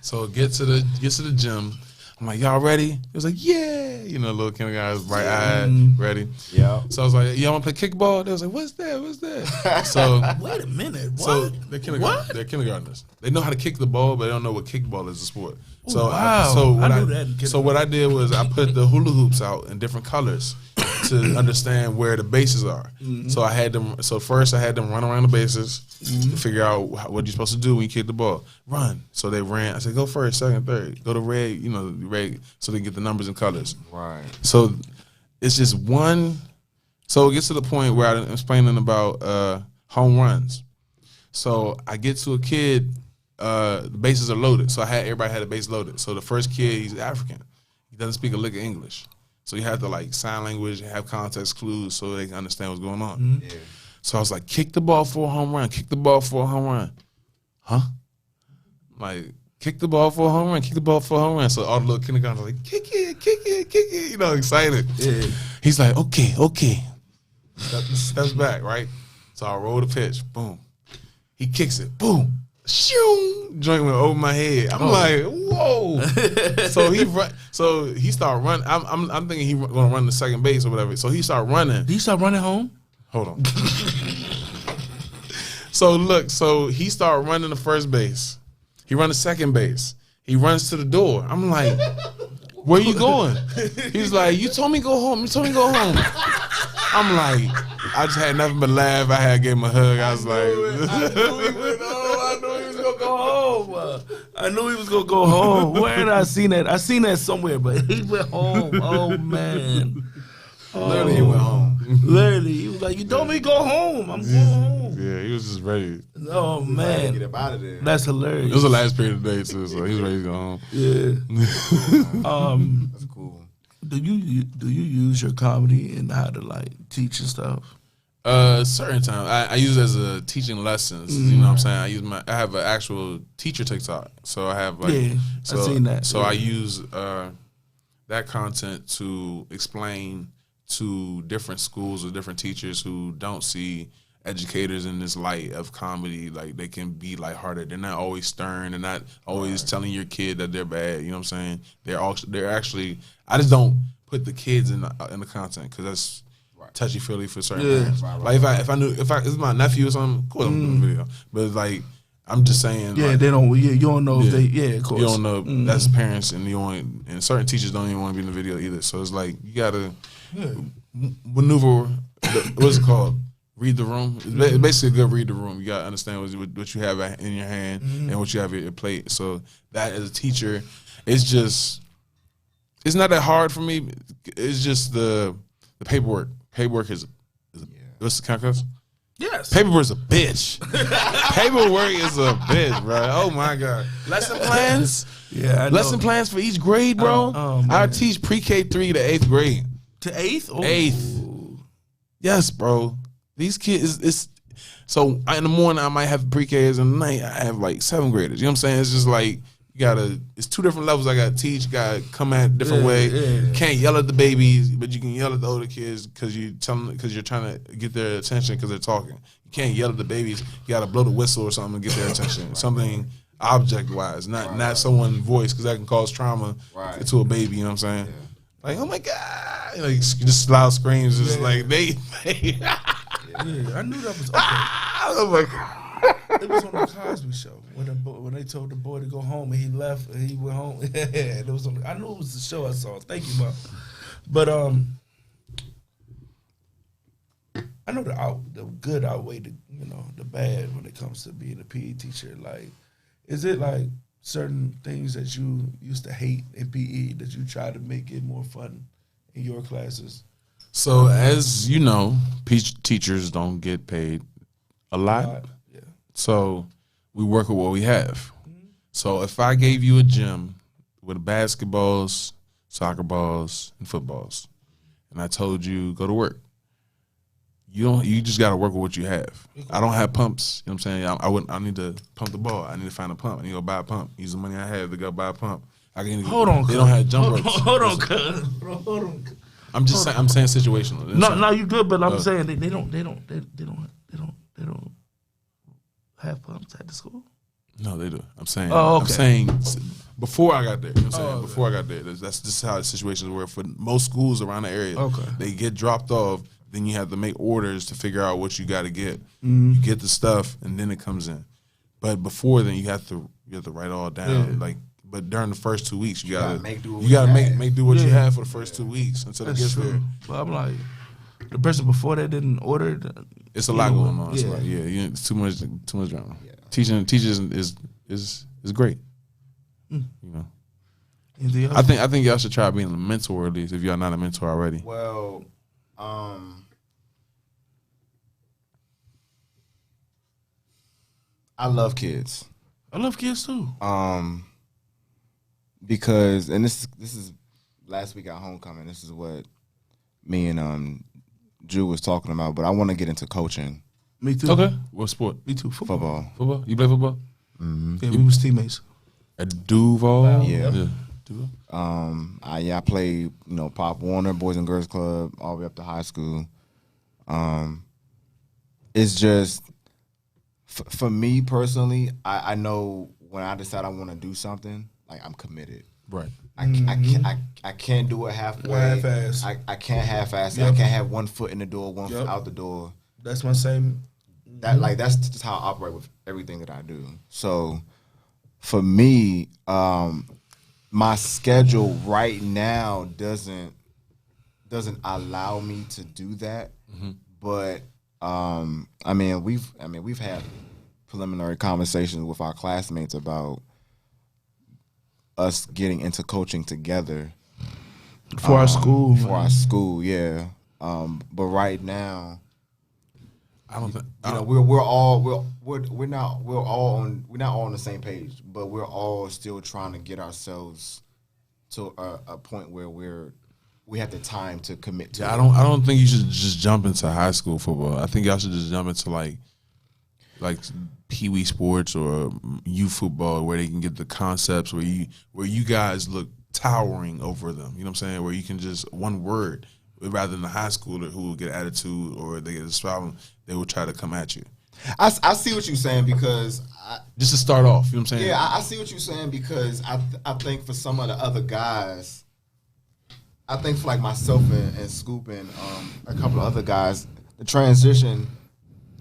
So get to the gym. I'm like, y'all ready? It was like, yeah. You know, little kindergarten was bright eyed, ready. Yeah. So I was like, y'all want to play kickball? They was like, what's that? So wait a minute. What? So they're kindergartners. They know how to kick the ball, but they don't know what kickball is a sport. So I knew that. So what I did was I put the hula hoops out in different colors to understand where the bases are. So I had them. So first I had them run around the bases to figure out what you're supposed to do when you kick the ball. Run. So they ran. I said, go first, second, third. Go to red. You know, red. So they get the numbers and colors. Right. So it's just one. So it gets to the point where I'm explaining about home runs. So I get to a kid. The bases are loaded. So everybody had a base loaded. So the first kid, he's African. He doesn't speak a lick of English. So you have to like sign language, have context clues so they can understand what's going on. Yeah. So I was like, kick the ball for a home run. Kick the ball for a home run. Huh? Like, kick the ball for a home run. Kick the ball for a home run. So all the little kindergartners are like, kick it. You know, excited. Yeah. He's like, okay. Steps back, right? So I roll the pitch. Boom. He kicks it. Boom. Shoo! Joint went over my head. I'm like, whoa! So he started running. I'm thinking he gonna run the second base or whatever. So he started running. Did he start running home? Hold on. So he started running the first base. He run the second base. He runs to the door. I'm like, where you going? He's like, you told me go home. I'm like, I just had nothing but laugh. I gave him a hug. I was like, I knew he was gonna go home. Where did I seen that? I seen that somewhere, but he went home. Oh man. Literally, he went home. Literally, he was like, "You told me to go home. I'm going home." Yeah, he was just ready. Oh man, get up out of there. That's hilarious. It was the last period of the day too, so he was ready to go home. Yeah. That's cool. Do you use your comedy in how to like teach and stuff? Certain time I use it as a teaching lessons. You know what I'm saying? I have an actual teacher TikTok, so I have like I've seen that. So I use that content to explain to different schools or different teachers who don't see educators in this light of comedy. Like they can be lighthearted. They're not always stern. They're not always telling your kid that they're bad. You know what I'm saying? They're actually. I just don't put the kids in the content because that's touchy feely for certain parents. Like if it's my nephew or something, of course I'm doing a video. But like I'm just saying. Yeah, like, they don't. Yeah, you don't know if they. Yeah, of course. You don't know. That's parents, and and certain teachers don't even want to be in the video either. So it's like you gotta maneuver. What's it called? Read the room. It's basically a good read the room. You gotta understand what you have in your hand and what you have at your plate. So that as a teacher, it's not that hard for me. It's just the paperwork. Paperwork is what's the context? Yes. Paperwork is a bitch. Paperwork is a bitch, bro. Oh my god. Lesson plans. Yeah. Lesson plans for each grade, bro. I teach pre-K 3 to 8th grade. To 8th? Oh. 8th. Yes, bro. These kids so in the morning I might have pre-Ks and at night I have like 7th graders. You know what I'm saying? It's just like it's two different levels I gotta teach. Gotta come at a different way. You can't yell at the babies, but you can yell at the older kids because you're trying to get their attention because they're talking. You can't yell at the babies. You gotta blow the whistle or something to get their attention. Something object wise, not someone's voice because that can cause trauma to a baby. You know what I'm saying? Like, oh my god, like just loud screams, just like they. Yeah, I knew that was okay. Oh my god. It was on the Cosby Show when they told the boy to go home and he left and he went home. It was I knew it was the show I saw. Thank you, Mom. But I know the good outweigh the the bad when it comes to being a PE teacher. Like, is it like certain things that you used to hate in PE that you try to make it more fun in your classes? So as you know, teachers don't get paid a lot. Yeah. So we work with what we have. So if I gave you a gym with basketballs, soccer balls, and footballs, and I told you go to work, you just got to work with what you have. I don't have pumps. You know what I'm saying? I need to pump the ball. I need to find a pump. I need to go buy a pump. Use the money I have to go buy a pump. Hold on, they don't have jump ropes. Hold on, cuz. I'm just saying. I'm saying situational. No, you good, but I'm saying they don't have pumps at the school. No, they do. I'm saying. Oh, okay. I'm saying before I got there. You know what I'm saying? Before I got there, that's just how the situations were for most schools around the area. Okay. They get dropped off. Then you have to make orders to figure out what you got to get. You get the stuff, and then it comes in. But before then, you have to write all down. Yeah. But during the first 2 weeks, you gotta make do you gotta make do what you have for the first 2 weeks until it gets there. But I'm like, the person before that didn't order. It's a lot going on. It's it's too much drama. Yeah. Teaching is great. You know. I think y'all should try being a mentor at least if y'all not a mentor already. Well, I love kids. I love kids too. Because this is last week at homecoming. This is what me and Drew was talking about. But I want to get into coaching. Me too. Okay. What sport? Me too. Football. Football. You play football? Mm-hmm. Yeah, we was teammates. At Duval. Yeah. Duval. I played Pop Warner Boys and Girls Club all the way up to high school. It's just for me personally. I know when I decide I want to do something, like I'm committed. Right. I can't do it halfway. Half-ass. I can't half-ass it. Yep. I can't have one foot in the door, one foot out the door. That's my same. That's just how I operate with everything that I do. So for me, my schedule right now doesn't allow me to do that. But we've had preliminary conversations with our classmates about us getting into coaching together For our school. For our school, yeah. But right now, I don't think we're not all on the same page, but we're all still trying to get ourselves to a point where we have the time to commit to. I don't think you should just jump into high school football. I think y'all should just jump into like pee-wee sports or youth football where they can get the concepts where you guys look towering over them. You know what I'm saying? Where you can just one word rather than a high schooler who will get attitude or they get a problem, they will try to come at you. I see what you're saying because just to start off, you know what I'm saying? Yeah, I see what you're saying because I think for some of the other guys, I think for like myself and Scoop and a couple of other guys, the transition,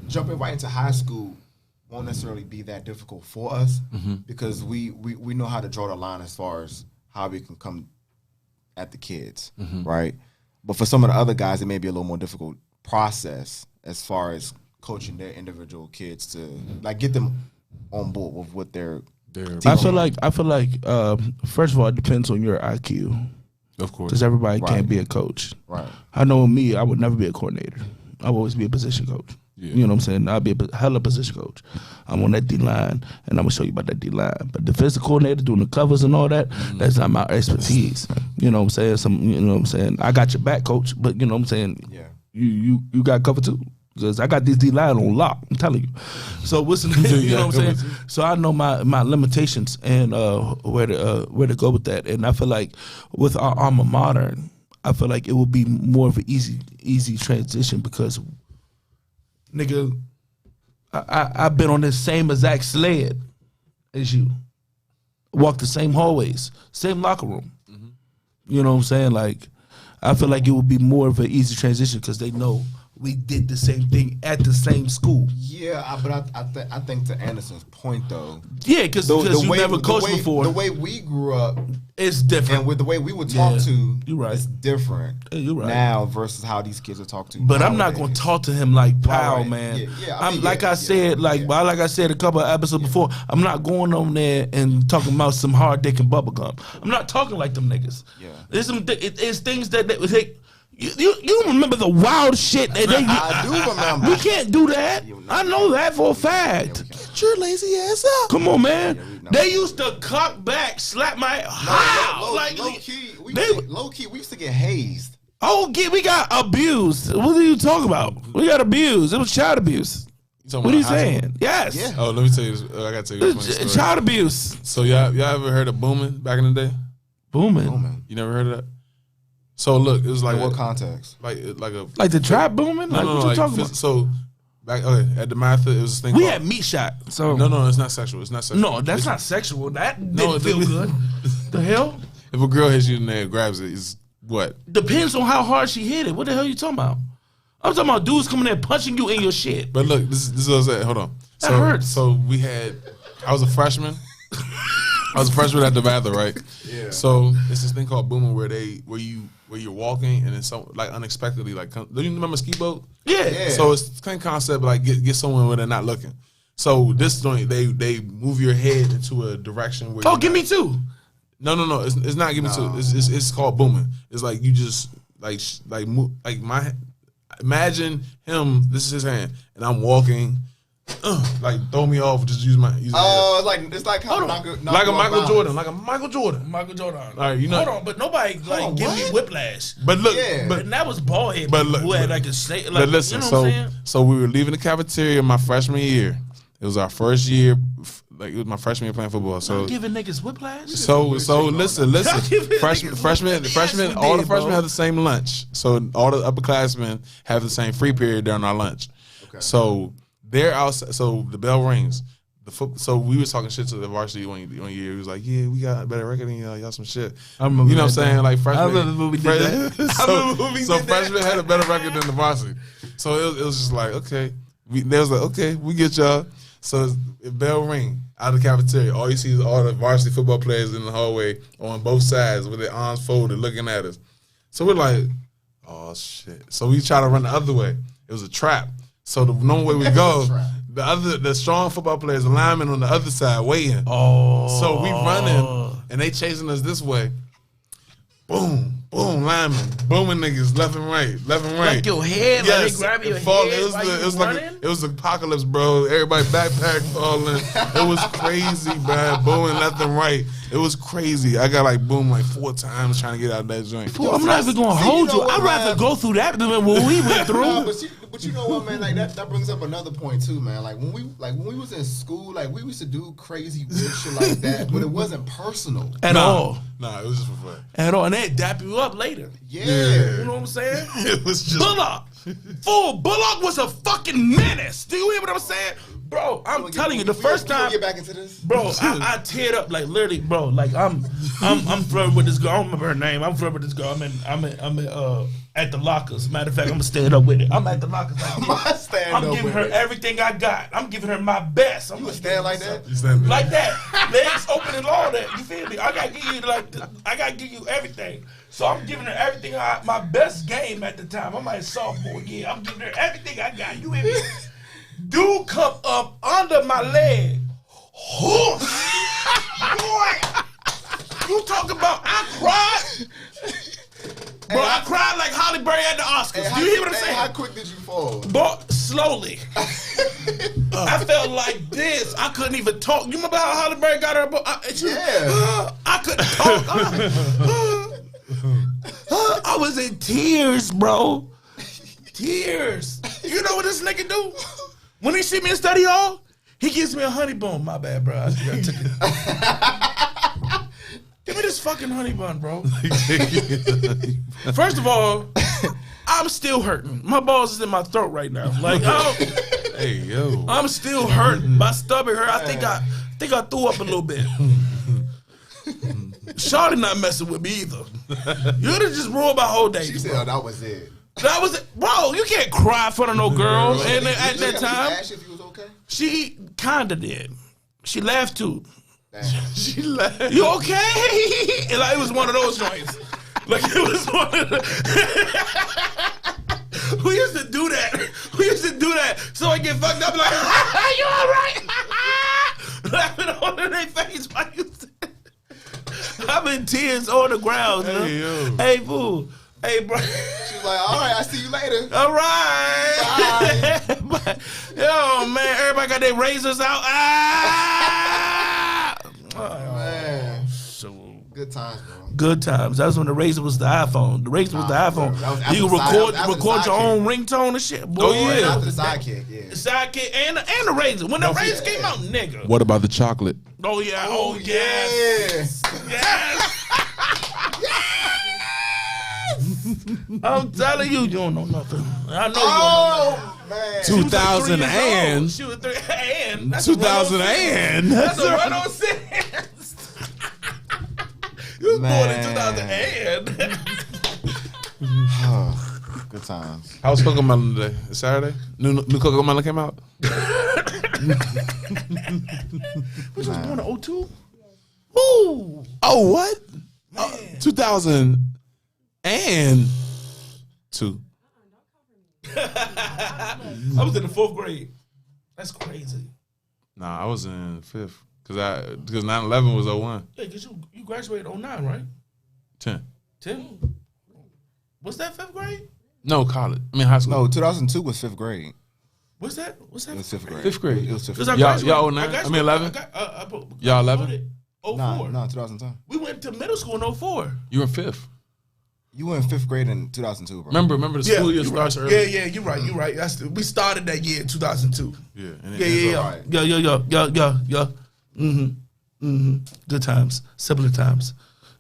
jumping right into high school won't necessarily be that difficult for us because we know how to draw the line as far as how we can come at the kids, right? But for some of the other guys, it may be a little more difficult process as far as coaching their individual kids to like get them on board with what they're. I feel like first of all, it depends on your IQ. Of course, because everybody can't be a coach. Right. I know me, I would never be a coordinator. I would always be a position coach. Yeah. You know what I'm saying? I'll be a hella position coach. I'm on that D-line, and I'm going to show you about that D-line. But the physical coordinator doing the covers and all that, that's not my expertise. You know what I'm saying? You know what I'm saying? I got your back, coach, but you know what I'm saying? Yeah. You got cover too. Because I got this D-line on lock, I'm telling you. So what's you know what I'm saying? So I know my limitations and where to go with that. And I feel like with our alma mater, I feel like it will be more of an easy transition because nigga, I've been on this same exact sled as you. Walked the same hallways, same locker room. You know what I'm saying? Like, I feel like it would be more of an easy transition because they know we did the same thing at the same school. Yeah, but I think to Anderson's point though. Yeah, because you never coached before. The way we grew up, it's different. And with the way we were talked to, you're right. It's different. Yeah, you're right. Now versus how these kids are talked to. But I'm not going to talk to him like Powell, Right. man. Yeah, I said a couple of episodes before, I'm not going on there and talking about some hard dick and bubble gum. I'm not talking like them niggas. Yeah. It's things that they you remember the wild shit that they. I do remember. We can't do that. I know that for a fact. Get your lazy ass up. Come on, man. They used to cock back, slap my Low key, we used to get hazed. We got abused. What are you talking about? We got abused. It was child abuse. What are you saying? Yes. Yeah. Oh, let me tell you this. I gotta tell you this funny story. Child abuse. So y'all ever heard of booming back in the day? Booming. You never heard of that? So look, it was like in what context? Like the trap booming? No, what you talking about? So back at the Matha, it was this thing. We had meat shot. So no, it's not sexual. It's not sexual. No, that's not sexual. That didn't feel good. The hell? If a girl hits you in there and grabs it, it's what? Depends on how hard she hit it. What the hell are you talking about? I'm talking about dudes coming there punching you in your shit. But look, this is what I said. Hold on. That hurts. So I was a freshman. I was a freshman at the Matha, right? Yeah. So it's this thing called booming where you're walking and then unexpectedly do you remember ski boat? Yeah. So it's the same concept, like get someone where they're not looking. So this joint they move your head into a direction where. Oh, give me two. No. It's not give me two. It's called booming. It's like you just imagine him. This is his hand, and I'm walking. Throw me off. Just use my. It's like how like a Michael Jordan. Michael Jordan. All right, hold on, but nobody give me whiplash. But look, but that was bald head. But look, who had like a snake. But listen, you know what I'm saying? So we were leaving the cafeteria my freshman year. It was our first year. Like it was my freshman year playing football. So giving niggas whiplash. So listen. Freshmen. All the freshmen have the same lunch. So all the upperclassmen have the same free period during our lunch. Okay. So they're outside. So the bell rings. So we was talking shit to the varsity one year. He was like, "Yeah, we got a better record than y'all. Y'all some shit." I remember. You know what I'm saying? Like freshmen. I remember when we did that. So freshmen had a better record than the varsity. So it was just like, okay. They was like, okay, we get y'all. So the bell ring out of the cafeteria. All you see is all the varsity football players in the hallway on both sides with their arms folded, looking at us. So we're like, oh shit. So we try to run the other way. It was a trap. So the normal way we go, the strong football players, the linemen on the other side waiting. Oh. So we running and they chasing us this way. Boom, boom, linemen, booming niggas left and right. Like your head, yes, like they grab your head. It was apocalypse, bro. Everybody backpack falling. It was crazy, bro. Booming left and right. It was crazy. I got boom 4 times trying to get out of that joint. I'm not even gonna hold you. I'd rather go through that than what we went through. But you know what, man? Like that brings up another point too, man. Like when we was in school, we used to do crazy weird shit like that, but it wasn't personal at all. Nah, it was just for fun. At all, and they'd dap you up later. Yeah. You know what I'm saying? It was just Bullock. Bullock was a fucking menace. Do you hear what I'm saying? Bro, I'm telling you, the first time, get back into this, bro, I teared up literally, bro. I'm flirting with this girl. I don't remember her name. I'm flirting with this girl. I'm at the lockers. Matter of fact, I'm gonna stand up with it. I'm at the lockers. I'm giving her everything I got. I'm giving her my best. I'm gonna stand like that. You stand like that. Legs open and all that. You feel me? I gotta give you everything. So I'm giving her everything. My best game at the time. I'm like sophomore year. I'm giving her everything I got. You hear me? Dude come up under my leg. Horse. Boy. You talking about I cried? Bro, I cried like Halle Berry at the Oscars. Do you hear what I'm saying? How quick did you fall? Bro, slowly. I felt like this. I couldn't even talk. You remember how Halle Berry got her book? I couldn't talk. I was in tears, bro. Tears. You know what this nigga do? When he see me in study hall, he gives me a honey bun. My bad, bro. I took it. Give me this fucking honey bun, bro. First of all, I'm still hurting. My balls is in my throat right now. Hey, yo. I'm still hurting. My stomach hurt. I think I threw up a little bit. Shawty not messing with me either. You'd have just ruined my whole day. She said, "Oh, that was it." That was bro. You can't cry in front of no girl. And at that time, Asked if you was okay. she kinda did. She laughed too. She laughed. You okay? And like, it was one of those joints. Like it was one of the. We used to do that. So I get fucked up like, you all right? Laughing on their face while you said. I'm in tears on the ground. Hey, yo. Hey, fool. Hey, bro. She's like, all right, I see you later. All right. But, yo, man, everybody got their razors out. Man. So Good times, bro. good times. That's when the razor was the iPhone. The razor was the iPhone. You can record your own ringtone and shit. Boy, yeah. After the sidekick, yeah. The sidekick and the razor. When the razor came out, nigga. What about the chocolate? Oh yeah. Oh yes. Yes. I'm telling you, you don't know nothing. I know you don't know nothing. Man. 2000 and She was 3 and. That's 2000 and. That's a 106. You was born in 2000 and. Good times. How was Cocomelon today? It's Saturday? New Cocomelon came out? Which was born in 02? Ooh. Oh, what? 2002. I was in the 4th grade. That's crazy. Nah, I was in 5th. Because 9/11 was 01. Yeah, because you graduated 09, right? 10. 10? What's that 5th grade? No, college. I mean, high school. No, 2002 was 5th grade. What's that? It was 5th grade. 5th grade. It was 5th 'Cause grade. Y'all 09? I mean, 11? Y'all 11? 04. No, 2010. We went to middle school in 04. You were in 5th. You were in 5th grade in 2002, bro. Remember the school year starts early? Yeah, you're right. You're right. We started that year in 2002. Yeah. And Yeah. Good times. Similar times.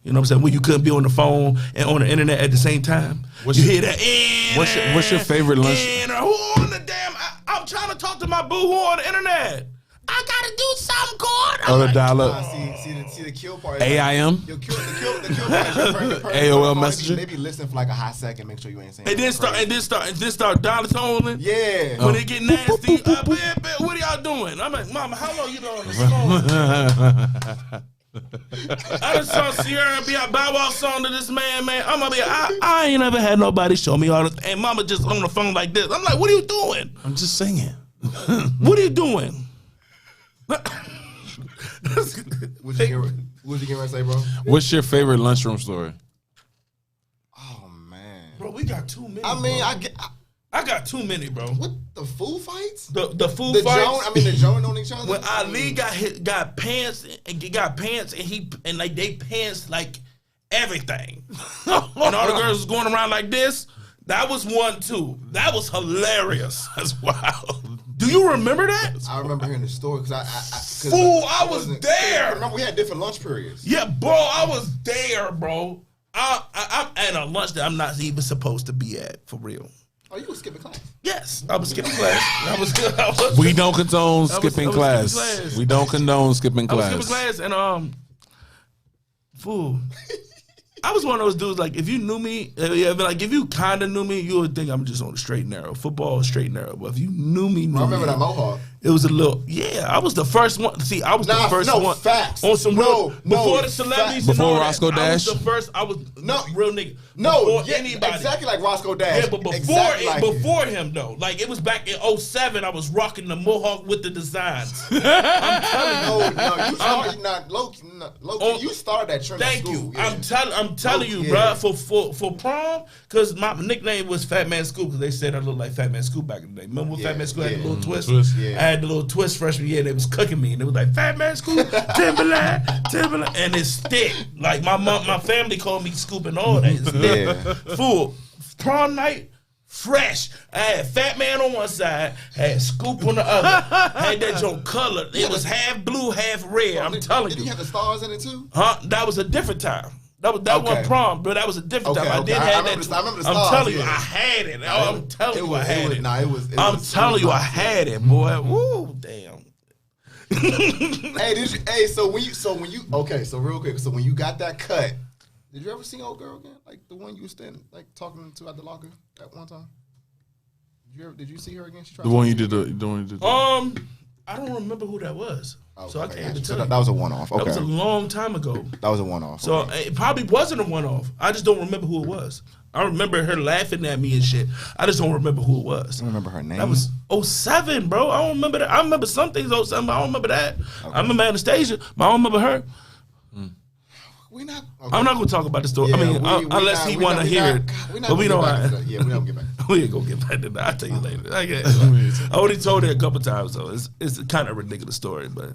You know what I'm saying? When you couldn't be on the phone and on the internet at the same time. Hear that? What's your favorite lunch? Who on the damn? I'm trying to talk to my boo who on the internet. I gotta do something, Cord. Oh, the dial-up. See the kill part. AIM? The kill part is your AOL Messenger? Maybe listen for like a hot second, make sure you ain't saying. And then start dollar toning. Yeah. When it get nasty, what are y'all doing? I'm like, Mama, how long you been on the phone? I just saw Sierra be a Bow Wow song to this man. I'm gonna be. I ain't ever had nobody show me all the. And Mama just on the phone like this. I'm like, what are you doing? I'm just singing. What are you doing? What'd you get ready to say, bro? What's your favorite lunchroom story? Oh man, Bro, we got too many. I mean, bro. I got too many, bro. What the food fights? The food fights. The Joan on each other. When Ali got pants and like they pants like everything, and all the girls was going around like this. That was one too. That was hilarious. That's wild. Do you remember that? I remember hearing the story because I was there. I remember we had different lunch periods. Yeah, bro, I was there, bro. I'm at a lunch that I'm not even supposed to be at, for real. Oh, you were skipping class? Yes, I was skipping class. We don't condone skipping class. We don't condone skipping class. I was skipping class and fool. I was one of those dudes, like, if you knew me, if you kind of knew me, you would think I'm just on the straight and narrow. Football, straight and narrow. But if you knew me, I remember that mohawk. It was a little, I was the first one. See, I was the first one. Facts. On some before the celebrities. Before Roscoe Dash? I was the first, real nigga. No, before anybody. Exactly like Roscoe Dash. Yeah, but before him, though. Like, it was back in 07, I was rocking the mohawk with the designs. I'm telling you. You started, Loki, you started that trend Thank at school. you. Yeah. I'm telling you, bro, for prom, because my nickname was Fat Man Scoop, because they said I looked like Fat Man Scoop back in the day. Remember when Fat Man Scoop had the little twist? I had the little twist freshman year. They was cooking me, and it was like Fat Man Scoop, Timberland, and it's thick. Like my family called me Scoop and all that. It's thick. Fool. Prom night. Fresh. I had Fat Man on one side, had Scoop on the other. Had that joke colored. It was half blue, half red. I'm telling you. Did you have the stars in it too? That was a different time. That wasn't prom, but that was a different time. I did have that. I remember the stars. I'm telling you, I had it. I'm telling you, I had it. I'm telling you, I had it, boy. Woo, damn. So real quick, so when you got that cut, Did you ever see old girl again? Like the one you was standing, like talking to at the locker at one time? Did you see her again? She tried The one you did. The one you did. I don't remember who that was. Oh, so okay. I can't even So tell you. that was a one-off. Okay. That was a long time ago. That was a one-off. So it probably wasn't a one-off. I just don't remember who it was. I remember her laughing at me and shit. I just don't remember who it was. I don't remember her name. That was 07, bro. I don't remember that. I remember some things 07, but I don't remember that. Okay. I remember Anastasia, but I don't remember her. We not. Okay. I'm not gonna talk about the story. Yeah, I mean, unless he want to hear it. But we don't. Yeah, we don't get back. We ain't gonna get back to that. I'll tell you later. I already told it a couple times, so it's kind of a ridiculous story, but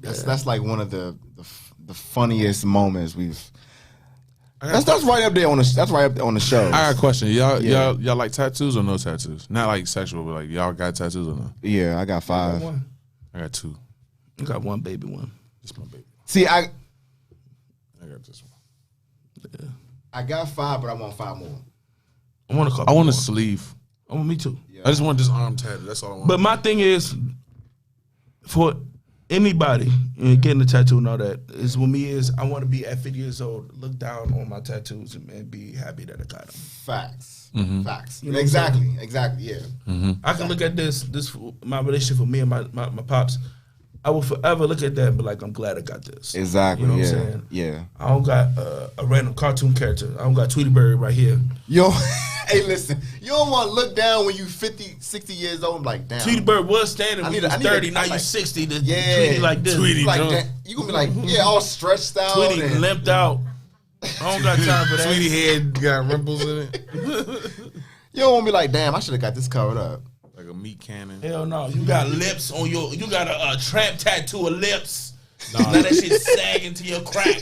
that's like one of the funniest moments we've. That's right up there on the show. I got a question. Y'all like tattoos or no tattoos? Not like sexual, but like y'all got tattoos or no? Yeah, I got 5. I got 2. I got one baby one. Just my baby. See, I got this one. Yeah. I got 5, but I want 5 more. I want a couple. I want more. a sleeve. I want me too. Yeah. I just want this arm tattoo. That's all I want. But my thing is, for anybody getting a tattoo and all that, is with me is I want to be at 50 years old, look down on my tattoos and be happy that I got them. Facts. Mm-hmm. Facts. You know exactly. Yeah. Mm-hmm. I can look at this my relationship with me and my pops. I will forever look at that and be like, I'm glad I got this. Exactly. You know yeah. what I'm saying? Yeah. I don't got a random cartoon character. I don't got Tweety Bird right here. Yo, hey, listen. You don't want to look down when you 50, 60 years old and like, damn. Tweety Bird was standing when you was 30, now you 60. Tweety like this. Tweety like that. You going to be like, yeah, all stretched out. Tweety limped out. I don't got time for that. Tweety head got ripples in it. You don't want to be like, damn, I should have got this covered up. Like a meat cannon. Hell no. You got lips on your, you got a tramp tattoo of lips. Now that shit sagging to your crack.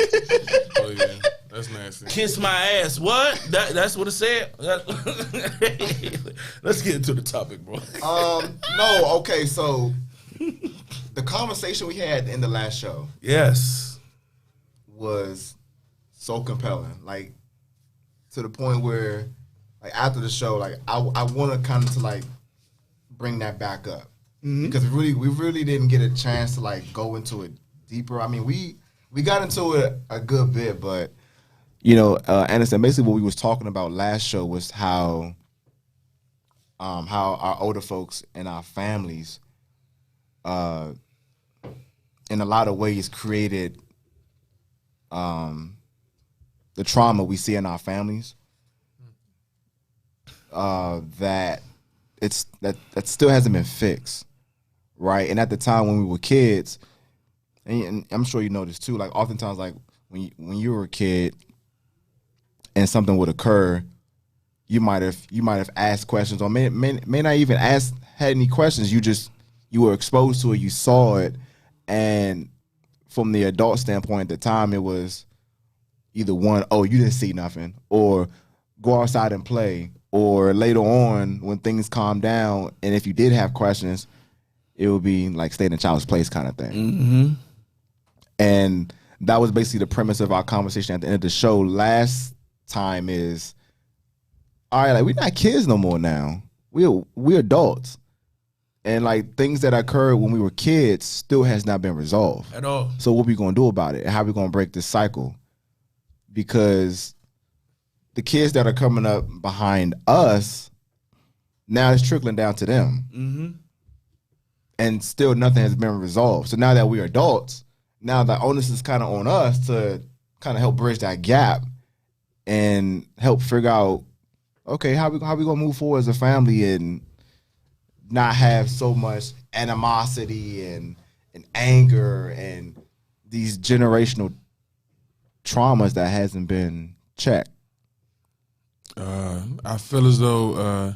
Oh yeah, that's nasty. Kiss my ass. What? That's what it said? Let's get into the topic, bro. No, okay, so the conversation we had in the last show. Yes. Was so compelling. Like, to the point where, like, after the show, like, I want to kind of to, like, bring that back up. Mm-hmm. Because we really didn't get a chance to, like, go into it deeper. I mean, we got into it a good bit, but, you know, Anderson, basically what we was talking about last show was how our older folks and our families, in a lot of ways, created the trauma we see in our families. That still hasn't been fixed, right? And at the time when we were kids, and I'm sure you know this too. Like oftentimes, like when you were a kid, and something would occur, you might have asked questions, or may not even had any questions. You were exposed to it, you saw it, and from the adult standpoint at the time, it was either one, oh, you didn't see nothing, or go outside and play, or later on when things calm down, and if you did have questions, it would be like stay in a child's place kind of thing. Mm-hmm. And that was basically the premise of our conversation at the end of the show last time is, all right, like we're not kids no more now. We're adults. And like things that occurred when we were kids still has not been resolved. At all. So what we gonna do about it? And how we gonna break this cycle? Because the kids that are coming up behind us, now it's trickling down to them. Mm-hmm. And still nothing has been resolved. So now that we're adults, now the onus is kind of on us to kind of help bridge that gap and help figure out, okay, how we gonna move forward as a family and not have so much animosity and anger and these generational traumas that hasn't been checked. I feel as though,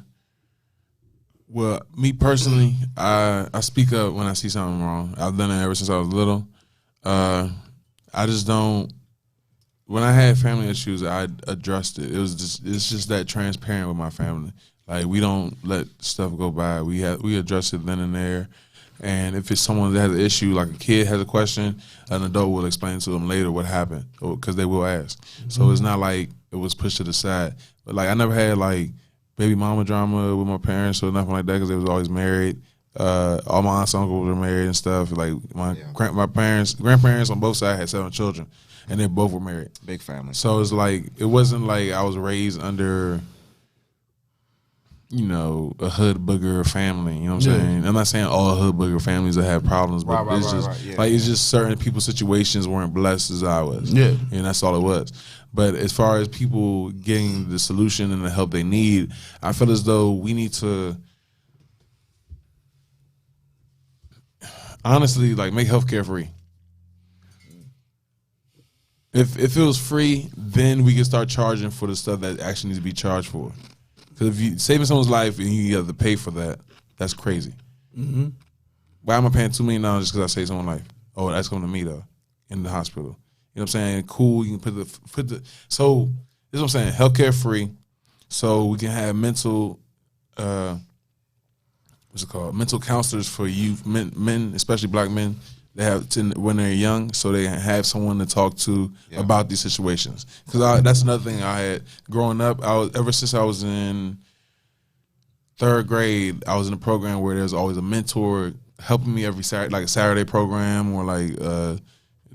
well, me personally, I speak up when I see something wrong. I've done it ever since I was little. I just don't. When I had family issues, I addressed it. It's just that transparent with my family. Like we don't let stuff go by. We address it then and there. And if it's someone that has an issue, like a kid has a question, an adult will explain to them later what happened, because they will ask. Mm-hmm. So it's not like it was pushed to the side. But like I never had like baby mama drama with my parents or nothing like that, because they was always married. All my aunts and uncles were married and stuff. Like my grandparents on both sides had 7 children, and they both were married. Big family. So it's like it wasn't like I was raised under, a hood booger family. You know what I'm saying? I'm not saying all hood booger families that have problems, but it's just certain people's situations weren't blessed as I was. Yeah, and that's all it was. But as far as people getting the solution and the help they need, I feel as though we need to honestly make healthcare free. If it was free, then we can start charging for the stuff that actually needs to be charged for. Because if you saving someone's life and you have to pay for that, that's crazy. Mm-hmm. Why am I paying $2 million just because I saved someone's life? Oh, that's coming to me though, in the hospital. You know what I'm saying? Cool. You can put the. So this is what I'm saying. Healthcare free, so we can have mental. What's it called? Mental counselors for youth, men, especially black men. They have when they're young, so they have someone to talk to about these situations. Because that's another thing I had growing up. Ever since I was in 3rd grade, I was in a program where there's always a mentor helping me every Saturday, like a Saturday program or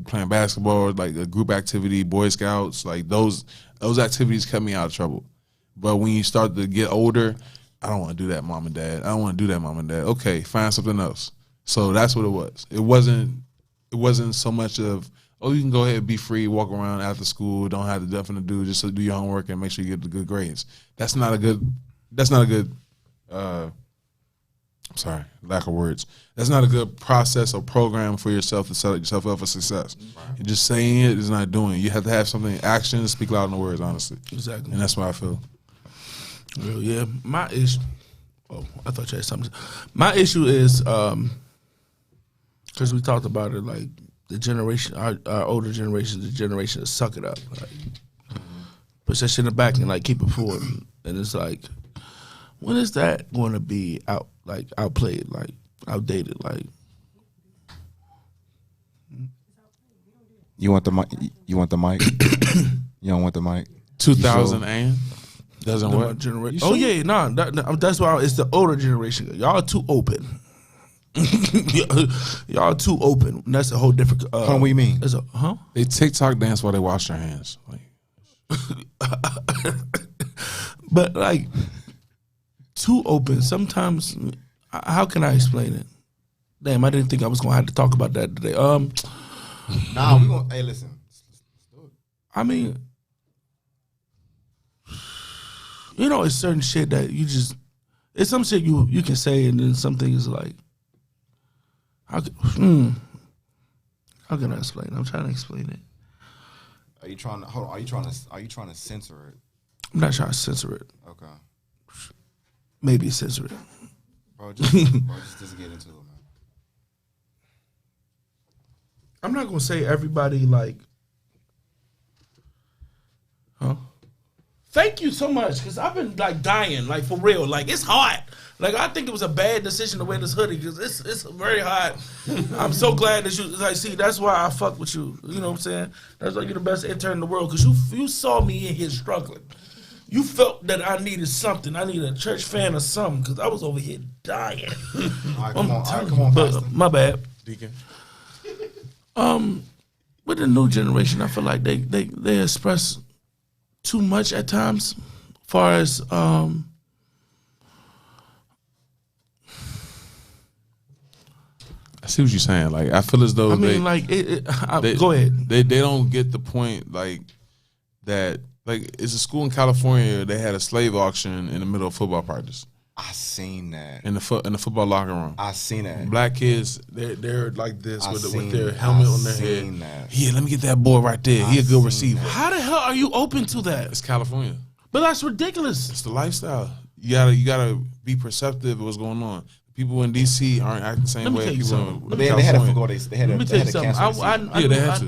playing basketball, or like a group activity, Boy Scouts. Like those activities kept me out of trouble. But when you start to get older, I don't want to do that, Mom and Dad. I don't want to do that, Mom and Dad. Okay, find something else. So that's what it was. It wasn't so much of, you can go ahead and be free, walk around after school, don't have nothing to do, just do your homework and make sure you get the good grades. That's not a good sorry, lack of words. That's not a good process or program for yourself to set yourself up for success. Right. You're just saying it is not doing it. You have to have something, action, speak louder than the words, honestly. Exactly. And that's what I feel. Well, yeah, my issue. Oh, I thought you had something. My issue is because we talked about it, like the generation, our older generation, the generation that suck it up, like push that shit in the back and keep it forward. And it's like, when is that going to be outplayed, outdated, You want the mic? You want the mic? You don't want the mic? 2000 and doesn't work. Oh yeah, that's why it's the older generation. Y'all too open. Y'all too open. And that's a whole different. What do you mean? They TikTok dance while they wash their hands. But too open. Sometimes, how can I explain it? Damn, I didn't think I was gonna have to talk about that today. Nah, we gonna. Hey, listen. I mean, it's certain shit that you just. It's some shit you can say, and then some things like. How can I explain it? I'm trying to explain it. Are you trying to hold on? Are you trying to censor it? I'm not trying to censor it. Okay. Maybe censor it. Bro, just get into it, man. I'm not gonna say everybody Thank you so much, because I've been dying, for real. It's hot. I think it was a bad decision to wear this hoodie because it's very hot. I'm so glad that you see. That's why I fuck with you. You know what I'm saying? That's why you're the best intern in the world, because you saw me in here struggling. You felt that I needed something. I needed a church fan or something, because I was over here dying. All right, come on, Pastor. My bad, Deacon. With the new generation, I feel like they express too much at times, as far as I see what you're saying. I feel as though go ahead. They don't get the point that it's a school in California. They had a slave auction in the middle of football practice. I seen that in the football locker room. I seen that. Black kids, they're like this with their helmet on their head. That. Yeah, let me get that boy right there. He a good receiver. How the hell are you open to that? It's California. But that's ridiculous. It's the lifestyle. You gotta be perceptive of what's going on. People in DC aren't acting the same way. They had to forgo. They had to cancel.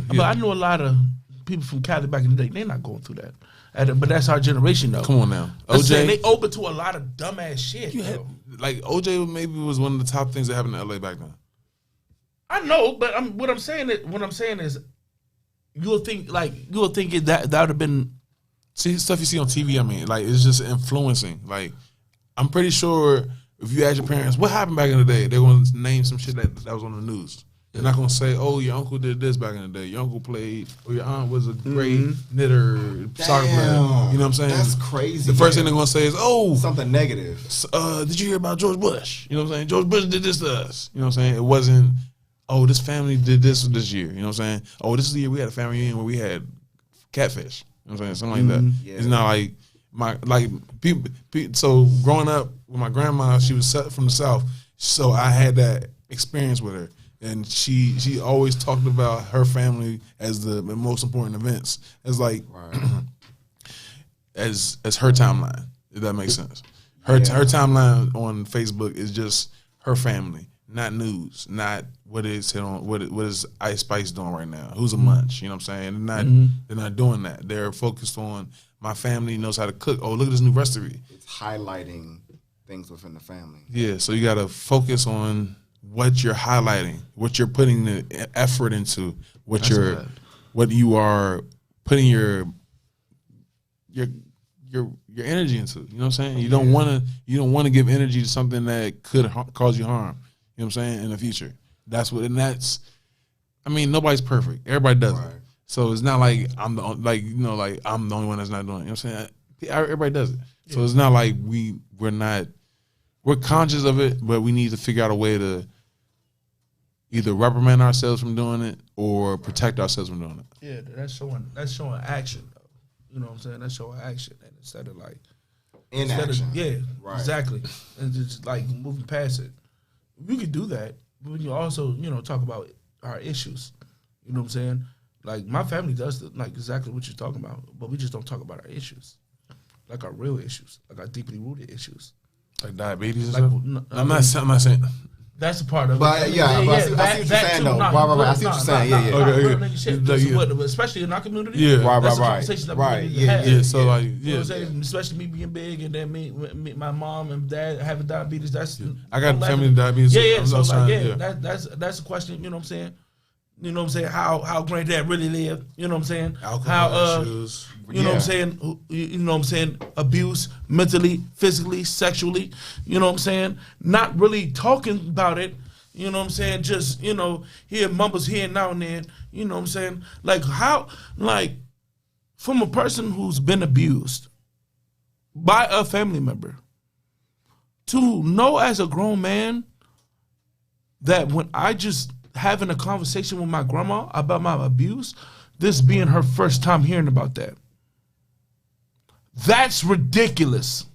But I know a lot of people from Cali back in the day. They're not going through that. But that's our generation, though. Come on now, OJ. They open to a lot of dumbass shit. OJ maybe was one of the top things that happened in LA back then. I know, but what I'm saying is, you'll think that would have been. See stuff you see on TV. It's just influencing. I'm pretty sure if you ask your parents what happened back in the day, they're gonna name some shit that was on the news. They're not gonna say, "Oh, your uncle did this back in the day. Your uncle played, or your aunt was a great knitter, soccer player." You know what I'm saying? That's crazy. The first thing they're gonna say is, "Oh, something negative." Did you hear about George Bush? You know what I'm saying? George Bush did this to us. You know what I'm saying? It wasn't, "Oh, this family did this year." You know what I'm saying? "Oh, this is the year we had a family reunion where we had catfish." You know what I'm saying? Something like that. Yeah. It's not like people. So growing up with my grandma, she was from the South, so I had that experience with her. And she always talked about her family as the most important events. As like as her timeline, if that makes sense. Her timeline on Facebook is just her family, not news, not what is what is Ice Spice doing right now. Who's a munch? You know what I'm saying? They're not doing that. They're focused on my family knows how to cook. Oh, look at this new recipe. It's highlighting things within the family. Yeah, so you got to focus on what you're highlighting, what you're putting the effort into, what you are putting your energy into. You know what I'm saying? You don't want to give energy to something that could cause you harm. You know what I'm saying? In the future, I mean, nobody's perfect. Everybody does it. So it's not like I'm the only one that's not doing it. You know what I'm saying? Everybody does it. So it's not like we're conscious of it, but we need to figure out a way to either reprimand ourselves from doing it or protect ourselves from doing it. Yeah, that's showing action though. You know what I'm saying? That's showing action, and instead of like inaction. Exactly. And just like moving past it. We could do that, but you also, talk about our issues. You know what I'm saying? Like my family does like exactly what you're talking about, but we just don't talk about our issues. Like our real issues, like our deeply rooted issues. Like diabetes and stuff? I'm not saying. That's a part of but it. I see what you're saying, though. I see what you're saying. Yeah. Especially in our community. Yeah. That's a conversation that we need to have. Yeah. So like, you know what I'm saying? Especially me being big, and then me my mom and dad having diabetes. That's I got family diabetes. Yeah. So like, that's a question. You know what I'm saying? You know what I'm saying? How granddad really lived. You know what I'm saying? Alcohol issues. You know what I'm saying? You know what I'm saying? Abuse, mentally, physically, sexually. You know what I'm saying? Not really talking about it. You know what I'm saying? Just, hear mumbles here and now and then. You know what I'm saying? Like from a person who's been abused by a family member to know as a grown man that when I just having a conversation with my grandma about my abuse, this being her first time hearing about that. That's ridiculous.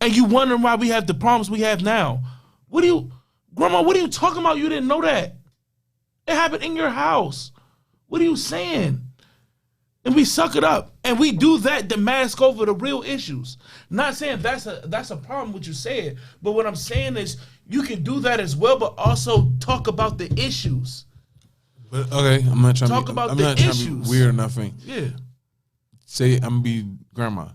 And you wondering why we have the problems we have now. Grandma, what are you talking about? You didn't know that. It happened in your house. What are you saying? And we suck it up. And we do that to mask over the real issues. Not saying that's a problem what you said, but what I'm saying is you can do that as well, but also talk about the issues. But okay, I'm not trying talk to be, about I'm the not trying issues. to be weird or nothing. Yeah. Say I'm gonna be grandma.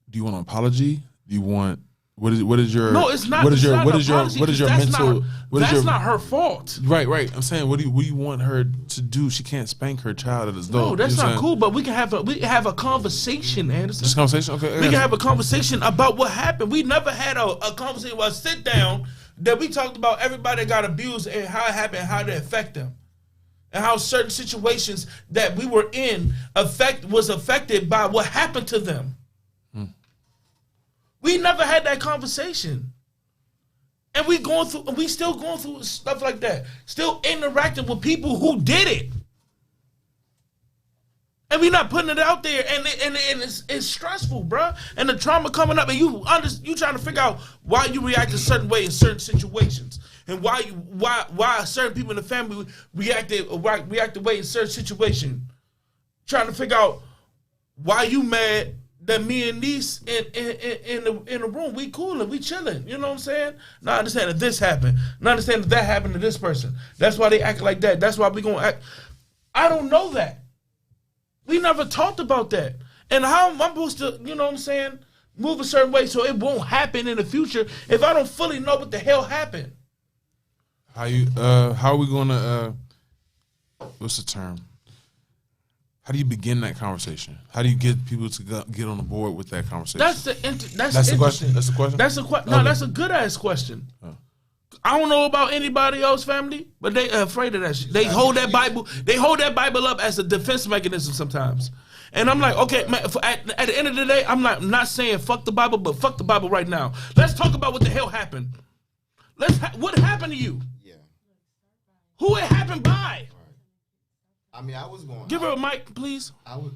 Do you want an apology? Do you want what is your no? It's not. What is your that's mental? That's not her fault. Right. I'm saying, what do you want her to do? She can't spank her child at his door. No, that's not cool. But we can have a conversation, Anderson. Just conversation. Okay. We can have a conversation about what happened. We never had a conversation, a sit down that we talked about everybody that got abused and how it happened, and how it affect them, and how certain situations that we were in was affected by what happened to them. We never had that conversation. And we still going through stuff like that. Still interacting with people who did it. And we not putting it out there, and it's stressful, bro. And the trauma coming up, and you trying to figure out why you react a certain way in certain situations, and why certain people in the family react the way in certain situations. Trying to figure out why you mad that me and niece in the room, we coolin', we chilling. You know what I'm saying? Now I understand that this happened. Now I understand that happened to this person. That's why they act like that. That's why we gonna act. I don't know that. We never talked about that. And how am I supposed to, you know what I'm saying, move a certain way so it won't happen in the future if I don't fully know what the hell happened? How are we gonna what's the term? How do you begin that conversation? How do you get people to get on the board with that conversation? That's the question. That's the question. That's a question. No, that's a good ass question. Oh. I don't know about anybody else, family, but they are afraid of that shit. They hold that Bible. They hold that Bible up as a defense mechanism sometimes. And I'm like, okay, man, at the end of the day, I'm not saying fuck the Bible, but fuck the Bible right now. Let's talk about what the hell happened. What happened to you? Yeah. Who it happened by? I mean, I was going. Give her a mic, please. I would.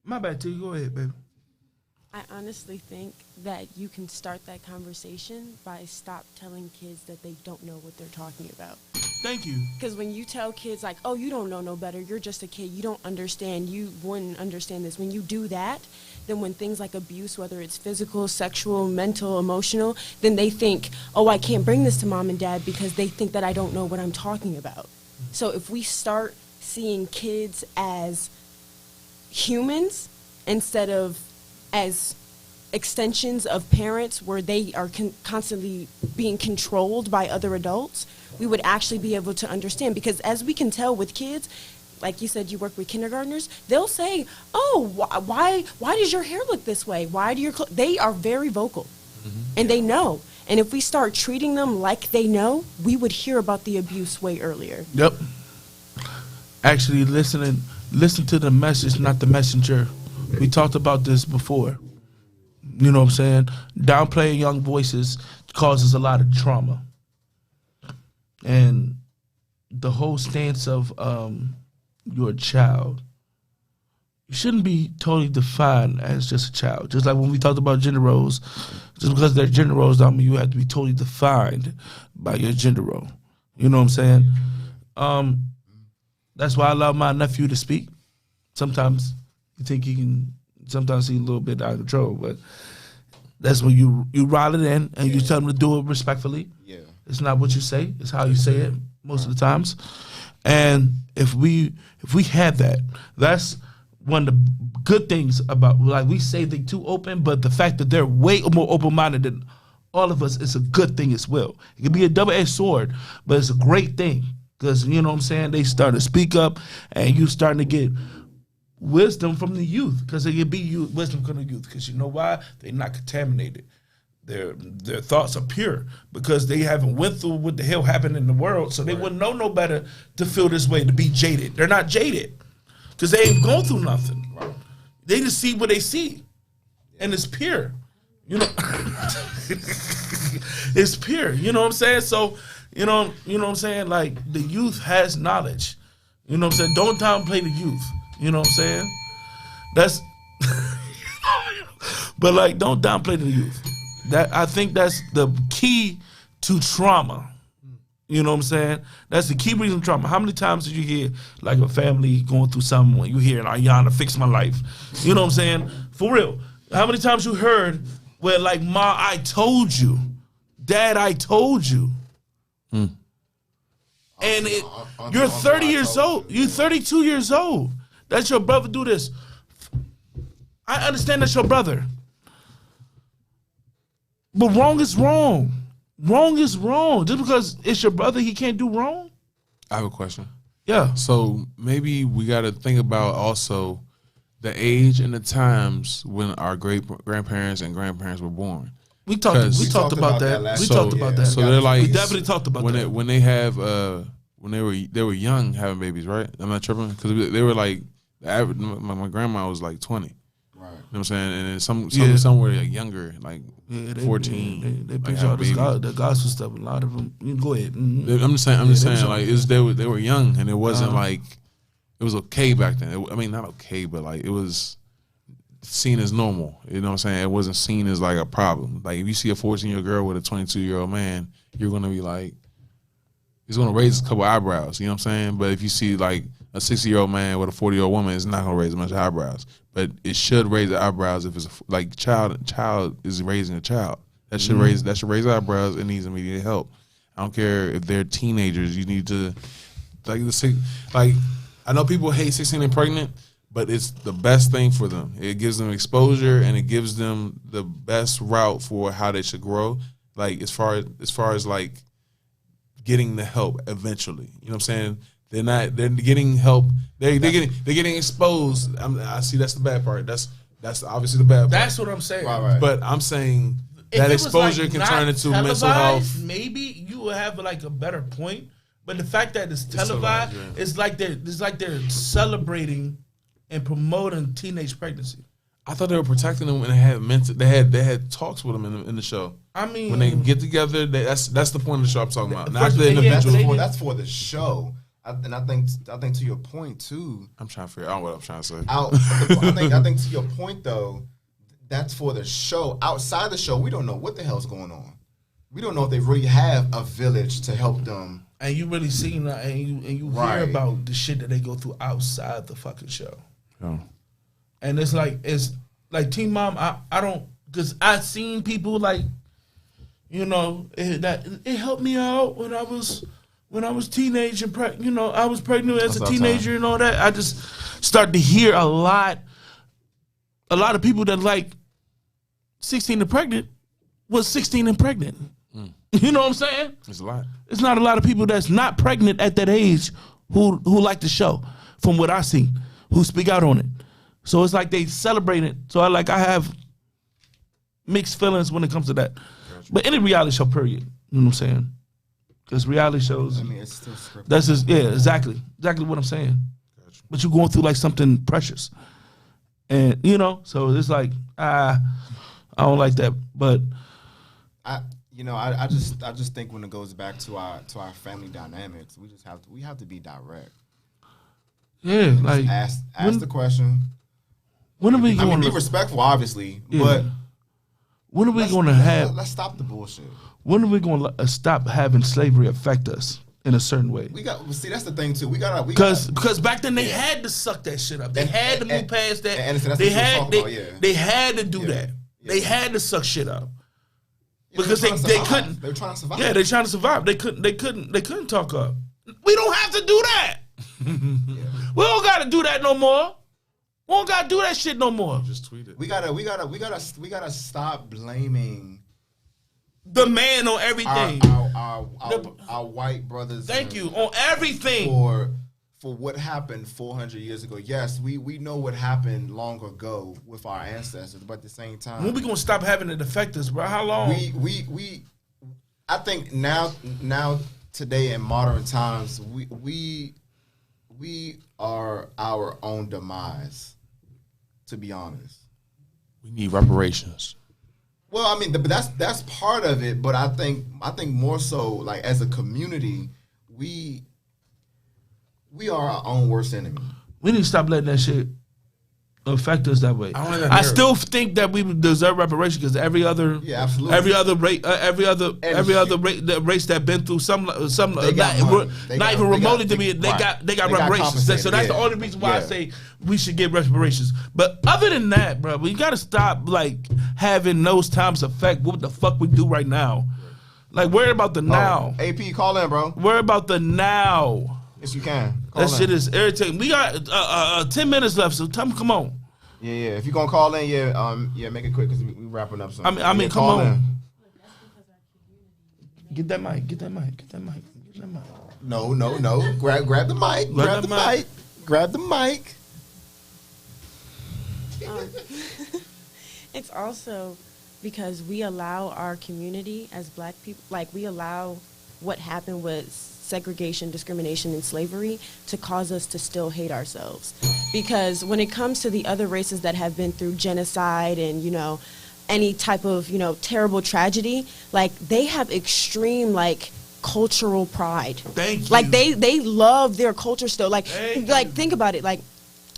My bad, T. Go ahead, baby. I honestly think that you can start that conversation by stop telling kids that they don't know what they're talking about. Thank you. Because when you tell kids like, oh, you don't know no better, you're just a kid, you don't understand, you wouldn't understand this. When you do that, then when things like abuse, whether it's physical, sexual, mental, emotional, then they think, oh, I can't bring this to mom and dad because they think that I don't know what I'm talking about. So if we start seeing kids as humans instead of as extensions of parents where they are constantly being controlled by other adults, we would actually be able to understand. Because as we can tell with kids, like you said, you work with kindergartners, they'll say, oh, why does your hair look this way? Why do your they are very vocal, and they know. And if we start treating them like they know, we would hear about the abuse way earlier. Yep. Actually, listen to the message, not the messenger. We talked about this before. You know what I'm saying? Downplaying young voices causes a lot of trauma. And the whole stance of you're a child, you shouldn't be totally defined as just a child. Just like when we talked about gender roles, just because they're gender roles don't mean you have to be totally defined by your gender role. You know what I'm saying? That's why I allow my nephew to speak. Sometimes you think he can, sometimes he's a little bit out of control, but that's when you ride it in and you tell him to do it respectfully. Yeah. It's not what you say, it's how you say it most of the times. And if we have that, that's one of the good things about, like we say they're too open, but the fact that they're way more open-minded than all of us is a good thing as well. It can be a double-edged sword, but it's a great thing because, you know what I'm saying, they start to speak up and you starting to get wisdom from the youth, because it can be wisdom from the youth, because you know why? They're not contaminated. Their thoughts are pure because they haven't went through what the hell happened in the world, so they wouldn't know no better to feel this way, to be jaded. They're not jaded because they ain't gone through nothing. Right. They just see what they see, and it's pure. You know, it's pure. You know what I'm saying? So you know what I'm saying? Like the youth has knowledge. You know what I'm saying? Don't downplay the youth. You know what I'm saying? That's but like don't downplay the youth. That I think that's the key to trauma. You know what I'm saying? That's the key reason to trauma. How many times did you hear like a family going through something when you hear Ayana fix my life? You know what I'm saying? For real. How many times you heard where like Ma, I told you, Dad, I told you. And you're 30 years old. You're 32 years old. That's your brother do this. I understand that's your brother. But wrong is wrong. Wrong is wrong. Just because it's your brother, he can't do wrong? I have a question. Yeah. So maybe we got to think about also the age and the times when our great-grandparents and grandparents were born. We talked about that. We talked about that. So they're like, we definitely talked about that. When they have when they were young having babies, right? I'm not tripping because they were like the average. My grandma was like 20. Right. You know what I'm saying? And then some were like younger, like 14. They preach all the gospel stuff. A lot of them. You can go ahead. Mm-hmm. I'm just saying, like they were young, and it wasn't like it was okay back then. I mean, not okay, but like it was seen as normal. You know what I'm saying? It wasn't seen as like a problem. Like if you see a 14-year-old girl with a 22-year-old man, you're gonna be like, it's gonna raise a couple eyebrows. You know what I'm saying? But if you see like a 60-year-old man with a 40-year-old woman, it's not gonna raise as much eyebrows. But it should raise the eyebrows if it's like child is raising a child. That should raise eyebrows. It needs immediate help. I don't care if they're teenagers. You need to like I know people hate 16 and pregnant, but it's the best thing for them. It gives them exposure and it gives them the best route for how they should grow. Like as far as like getting the help eventually. You know what I'm saying? They're getting help. They're getting exposed. I see that's the bad part. That's obviously the bad part. That's what I'm saying. Right. But I'm saying If that it was, exposure like, can not turn into mental health. televised, maybe you would have like a better point. But the fact that it's televised, televised, it's like they're celebrating and promoting teenage pregnancy. I thought they were protecting them, and they had talks with them in the show. I mean, when they get together, that's the point of the show I'm talking about. Not the individual. That's for the show. And I think to your point too. I'm trying to figure out what I'm trying to say. I think to your point though, that's for the show. Outside the show, we don't know what the hell's going on. We don't know if they really have a village to help them. And you really seen that, and you hear about the shit that they go through outside the fucking show. Oh. And it's like Teen Mom. I don't, because I seen people like, you know, it helped me out when I was teenage and I was pregnant as a teenager and all that. I just started to hear a lot of people that like 16 and pregnant was 16 and pregnant. You know what I'm saying? It's a lot. It's not a lot of people that's not pregnant at that age who like the show, from what I see, who speak out on it. So it's like they celebrate it. So I have mixed feelings when it comes to that. But any reality show, period. You know what I'm saying? Because reality shows, I mean, it's still scripted. that's just, exactly what I'm saying. But you're going through like something precious. And, so it's like, I don't like that. But I just think when it goes back to our family dynamics, we have to be direct. Yeah, like ask the question. When are we going to be respectful, obviously, but when are we going to have? Let's stop the bullshit. When are we going to stop having slavery affect us in a certain way? See, that's the thing too. Because back then they had to suck that shit up. They had to move past that. They had to do that. They had to suck shit up. Because they couldn't. They were trying to survive. Yeah, they're trying to survive. They couldn't talk up. We don't have to do that. We don't gotta do that no more. We don't gotta do that shit no more. Just tweet it. We gotta stop blaming the man on everything. Our white brothers. Thank you on everything for what happened 400 years ago. Yes, we know what happened long ago with our ancestors, but at the same time, when we gonna stop having it affect us, bro? How long? I think now today in modern times, we are our own demise. To be honest, we need reparations. Well, I mean, but that's part of it. But I think more so, like, as a community, we are our own worst enemy. We need to stop letting that shit affect us that way. I still think that we deserve reparation because every other race that been through some not even remotely to me, they got reparations. So that's the only reason why I say we should get reparations. But other than that, bro, we gotta stop like having those times affect what the fuck we do right now. Like, worry about the now. AP, call in, bro. Worry about the now. Yes, you can. That shit is irritating. We got 10 minutes left, so come on. Yeah. If you're gonna call in, make it quick because we wrapping up. I mean, come on. Get that mic. No. Grab the mic. Grab the mic. It's also because we allow our community as black people, like, we allow what happened with segregation, discrimination, and slavery to cause us to still hate ourselves. Because when it comes to the other races that have been through genocide and, any type of, terrible tragedy, like, they have extreme, like, cultural pride. Thank you. Like, they love their culture still. Like, think about it. Like,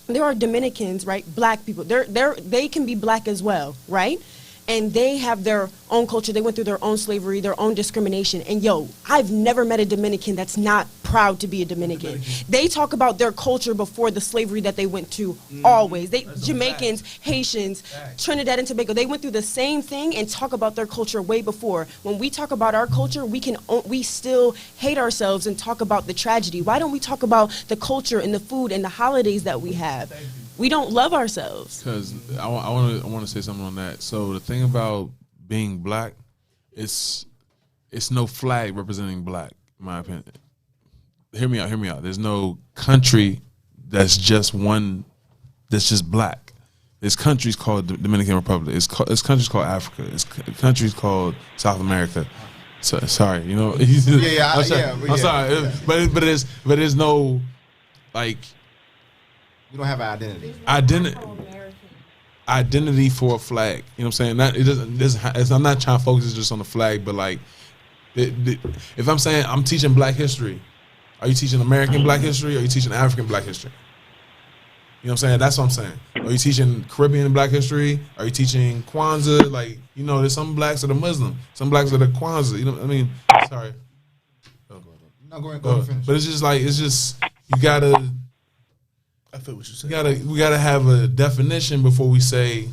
there are Dominicans, right? Black people. They can be black as well, right? And they have their own culture. They went through their own slavery, their own discrimination. And I've never met a Dominican that's not proud to be a Dominican. They talk about their culture before the slavery that they went to always. Jamaicans, Haitians, Trinidad and Tobago, they went through the same thing and talk about their culture way before. When we talk about our culture, we still hate ourselves and talk about the tragedy. Why don't we talk about the culture and the food and the holidays that we have? We don't love ourselves. Because I want to say something on that. So the thing about being black, it's no flag representing black. in my opinion. Hear me out. There's no country that's just one, that's just black. There's countries called the Dominican Republic. It's countries called Africa. It's countries called South America. So, sorry, you know. I'm sorry, but there's no like. We don't have an identity. Identity for a flag. You know what I'm saying? Not, it doesn't. I'm not trying to focus just on the flag, but like, if I'm saying I'm teaching Black history, are you teaching American Black history? Or are you teaching African Black history? You know what I'm saying? That's what I'm saying. Are you teaching Caribbean Black history? Are you teaching Kwanzaa? Like, you know, there's some blacks that are Muslim, some blacks that are Kwanzaa. You know what I mean? Sorry. No, go ahead, finish. But it's just you gotta. I feel what you're saying. We gotta have a definition before we say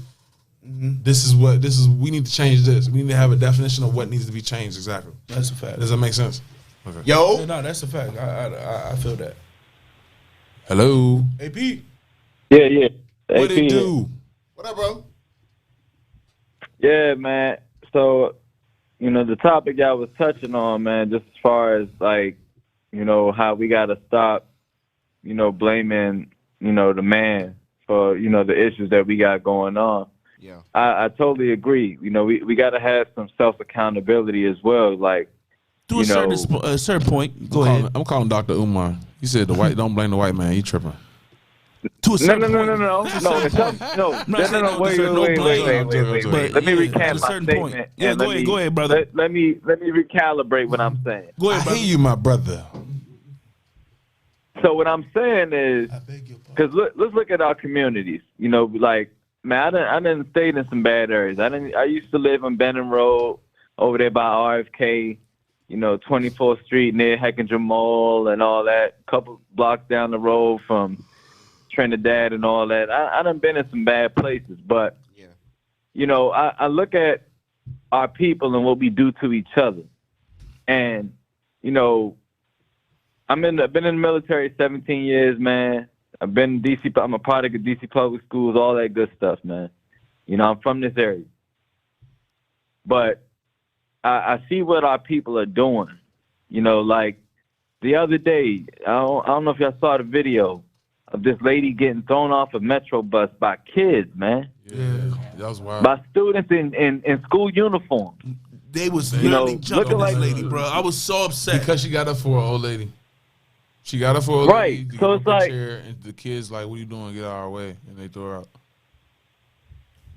this is. We need to change this. We need to have a definition of what needs to be changed exactly. That's a fact. Does that make sense? Okay. Yo, no, that's a fact. I feel that. Hello, AP. Yeah. What it do? What up, bro? Yeah, man. So, you know, the topic y'all was touching on, man, just as far as like, you know, how we gotta stop, you know, blaming, you know, the man for, you know, the issues that we got going on. Yeah. I totally agree. You know, we gotta have some self accountability as well. Like, to a certain point. Go ahead. I'm calling Dr. Umar. He said don't blame the white man. He tripping. To a certain point. No. Wait. Let me recant my statement. Yeah, go ahead, brother. Let me recalibrate what I'm saying. Go ahead, brother. I hear you, my brother. So what I'm saying is, because let's look at our communities. You know, like, man, I didn't stay in some bad areas. I used to live on Benham Road over there by RFK. You know, 24th Street near Heckinger Mall and all that. A couple blocks down the road from Trinidad and all that. I done been in some bad places, but you know, I look at our people and what we do to each other, and you know, I've been in the military 17 years, man. I've been in DC. I'm a product of DC public schools, all that good stuff, man. You know, I'm from this area, but I see what our people are doing. You know, like the other day, I don't know if y'all saw the video of this lady getting thrown off a metro bus by kids, man. Yeah, that was wild. By students in school uniforms. They was literally jumping this lady, bro. I was so upset. Because she got up for an old lady. She got up for an old lady. So it's like, chair, and the kids like, what are you doing? Get out of our way. And they throw her out.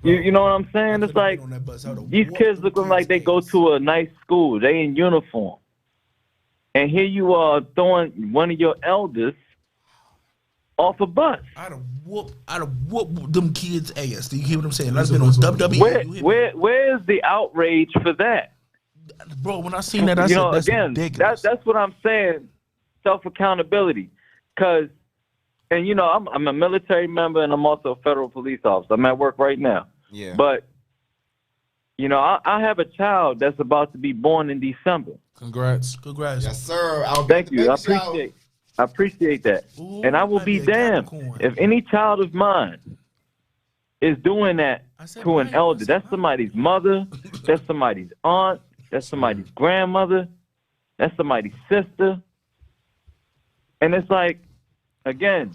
You know what I'm saying? It's like these kids looking like they go to a nice school. They in uniform. And here you are throwing one of your elders off a bus. I'd have whooped them kids' ass. Do you hear what I'm saying? That's been on WWE. Where's the outrage for that? Bro, when I seen that, I said, that's ridiculous. That's what I'm saying, self-accountability. Because, and you know, I'm a military member and I'm also a federal police officer. I'm at work right now. Yeah. But, you know, I have a child that's about to be born in December. Congrats. Yes, sir. Thank you. I appreciate that. Ooh, and I will be damned if any child of mine is doing that to an elder. That's somebody's mother. That's somebody's aunt. That's somebody's grandmother. That's somebody's sister. And it's like, again,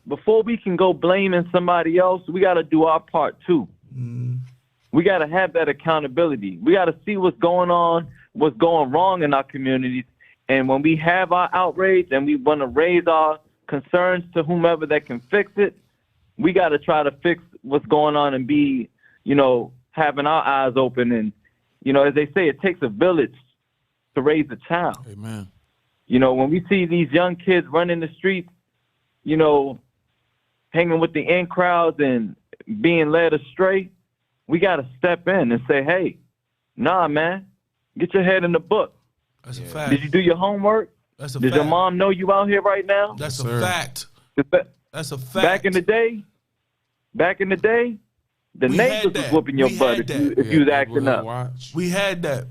before we can go blaming somebody else, we got to do our part too. We got to have that accountability. We got to see what's going on, what's going wrong in our communities. And when we have our outrage and we want to raise our concerns to whomever that can fix it, we got to try to fix what's going on and be, you know, having our eyes open. And, you know, as they say, it takes a village to raise a child. Amen. You know, when we see these young kids running the streets, you know, hanging with the in crowds and being led astray, we got to step in and say, hey, nah, man, get your head in the book. That's a fact. Did you do your homework? That's a Did fact. your mom know you out here right now? That's a fact. That's a fact. Back in the day, the neighbors was whooping your butt if you was acting up. We had that.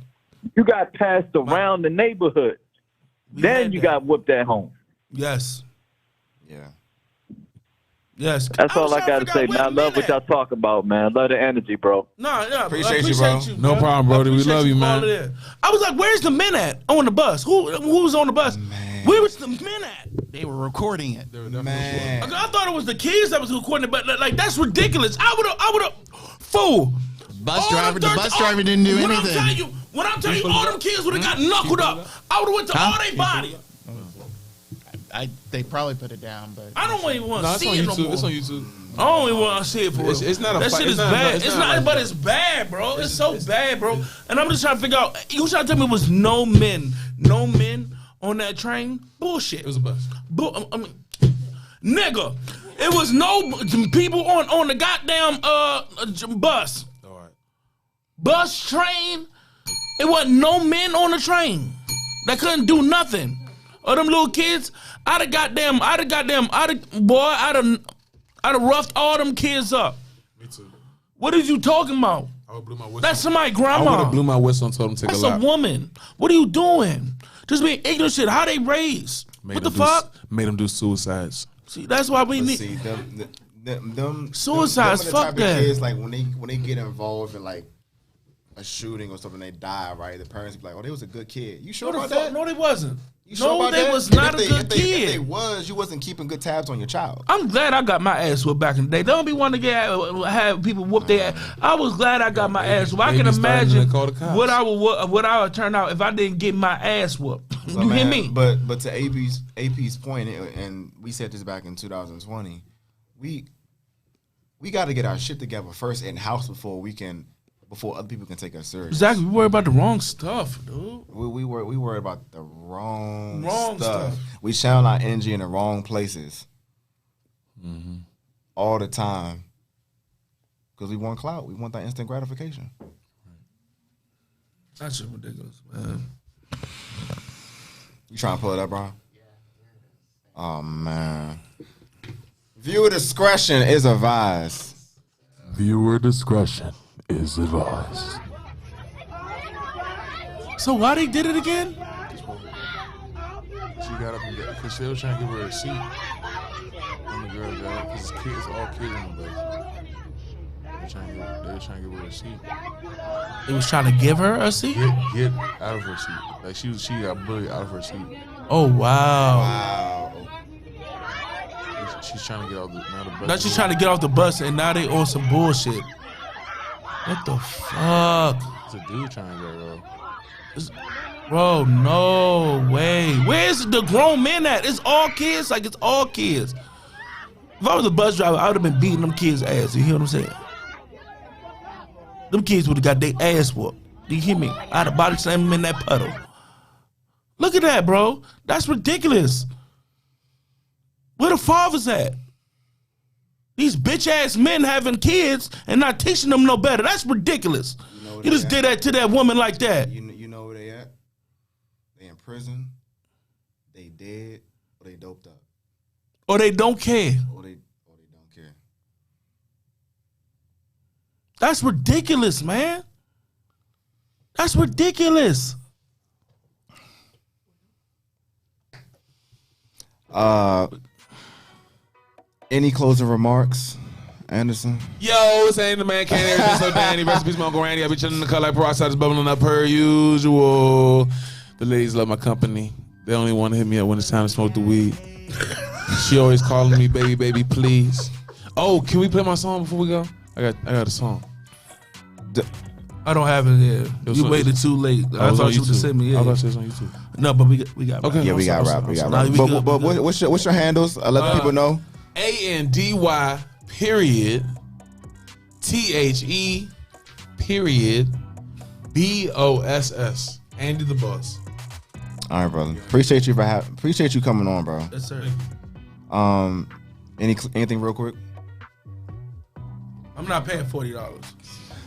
You got passed around the neighborhood. Then you got whooped at home. Yes. Yeah. Yes. That's all I got to say, man. I love what y'all talk about, man. I love the energy, bro. Appreciate you, bro. No problem, Brody. We love you, man. I was like, where's the men at on the bus? Who was on the bus? Man. Where was the men at? They were recording it. Man. I thought it was the kids that was recording it, but like that's ridiculous. I would have fool. The bus driver didn't do anything. When I'm telling you, all them kids would have got knuckled up. I would have went to all their body. They probably put it down, but I don't even want to see it no more. It's on YouTube. I don't even want to see it for real. It's not a that fight. shit is bad. It's not, but it's bad, bro. It's so bad, bro. And I'm just trying to figure out. You trying to tell me it was no men on that train? Bullshit. It was a bus. I mean, nigga, it was no people on the goddamn bus. All right. Bus, train. It wasn't no men on the train that couldn't do nothing. Or them little kids, I'd have roughed all them kids up. Me too. What are you talking about? I would blew my whistle. That's somebody's grandma. I would have blew my whistle and told them to take That's a lap. a woman. What are you doing? Just being ignorant shit. How they raised? What the fuck? Made them do suicides. See, that's why we need. See, them Suicides, them fuck the type that. of kids, like when they get involved in like a shooting or something, they die, right? The parents be like, "Oh, they was a good kid." You sure about that? No, they wasn't. You sure about they that? was And not a good If kid. they was, you wasn't keeping good tabs on your child. I'm glad I got my ass whooped back in the day. Don't be wanting to have people whoop their ass. I was glad I got my ass whooped. I can imagine what I would turn out if I didn't get my ass whooped. So, You man, hear me? But to AP's point, and we said this back in 2020, we got to get our shit together first in house before other people can take us serious. Exactly. We worry about the wrong stuff, dude. We worry about the wrong stuff. We channel our energy in the wrong places all the time because we want clout. We want that instant gratification. That shit ridiculous, man. You trying to pull it up, bro? Oh, man. Viewer discretion is advised. Viewer discretion is advised. So why they did it again? She got up and got, because they were trying to give her a seat. And the girl got up, because it's all kids on the bus. They were trying to give her a seat. They was trying to give her a seat? Get out of her seat. Like she got bullied out of her seat. Oh, wow. Wow. She's trying to get off the bus. Now she's trying to get off the bus and now they on some bullshit. What the fuck? It's a dude trying to get her. Bro, no way. Where's the grown men at? It's all kids? Like, it's all kids. If I was a bus driver, I would have been beating them kids' ass. You hear what I'm saying? Them kids would have got their ass whooped. Do you hear me? I'd have body slammed them in that puddle. Look at that, bro. That's ridiculous. Where the fathers at? These bitch-ass men having kids and not teaching them no better. That's ridiculous. You just did that to that woman like that. You know where they at? They in prison, they dead, or they doped up. Or they don't care. Or they don't care. That's ridiculous, man. That's ridiculous. Any closing remarks, Anderson? Yo, it's ain't the man can't everything so Danny. Recipes my Uncle Randy. I be chilling in the car like peroxide is bubbling up per usual. The ladies love my company. They only want to hit me up when it's time to smoke the weed. She always calling me baby, please. Oh, can we play my song before we go? I got a song. I don't have it here. You waited too late. I thought you would have sent me. I thought it was on YouTube. No, but we got. Okay. Yeah, we got rap. But what's your handles? Let the people know. ANDY period THE period BOSS. Andy the Boss. All right, brother. Appreciate you coming on, bro. Yes, sir. Anything real quick? I'm not paying $40.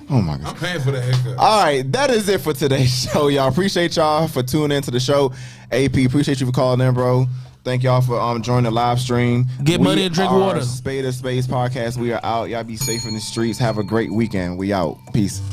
Oh my God. I'm paying for the haircut. All right, that is it for today's show, y'all. Appreciate y'all for tuning into the show. AP, appreciate you for calling in, bro. Thank y'all for joining the live stream. Get money and drink water. Spade of Spades podcast. We are out. Y'all be safe in the streets. Have a great weekend. We out. Peace.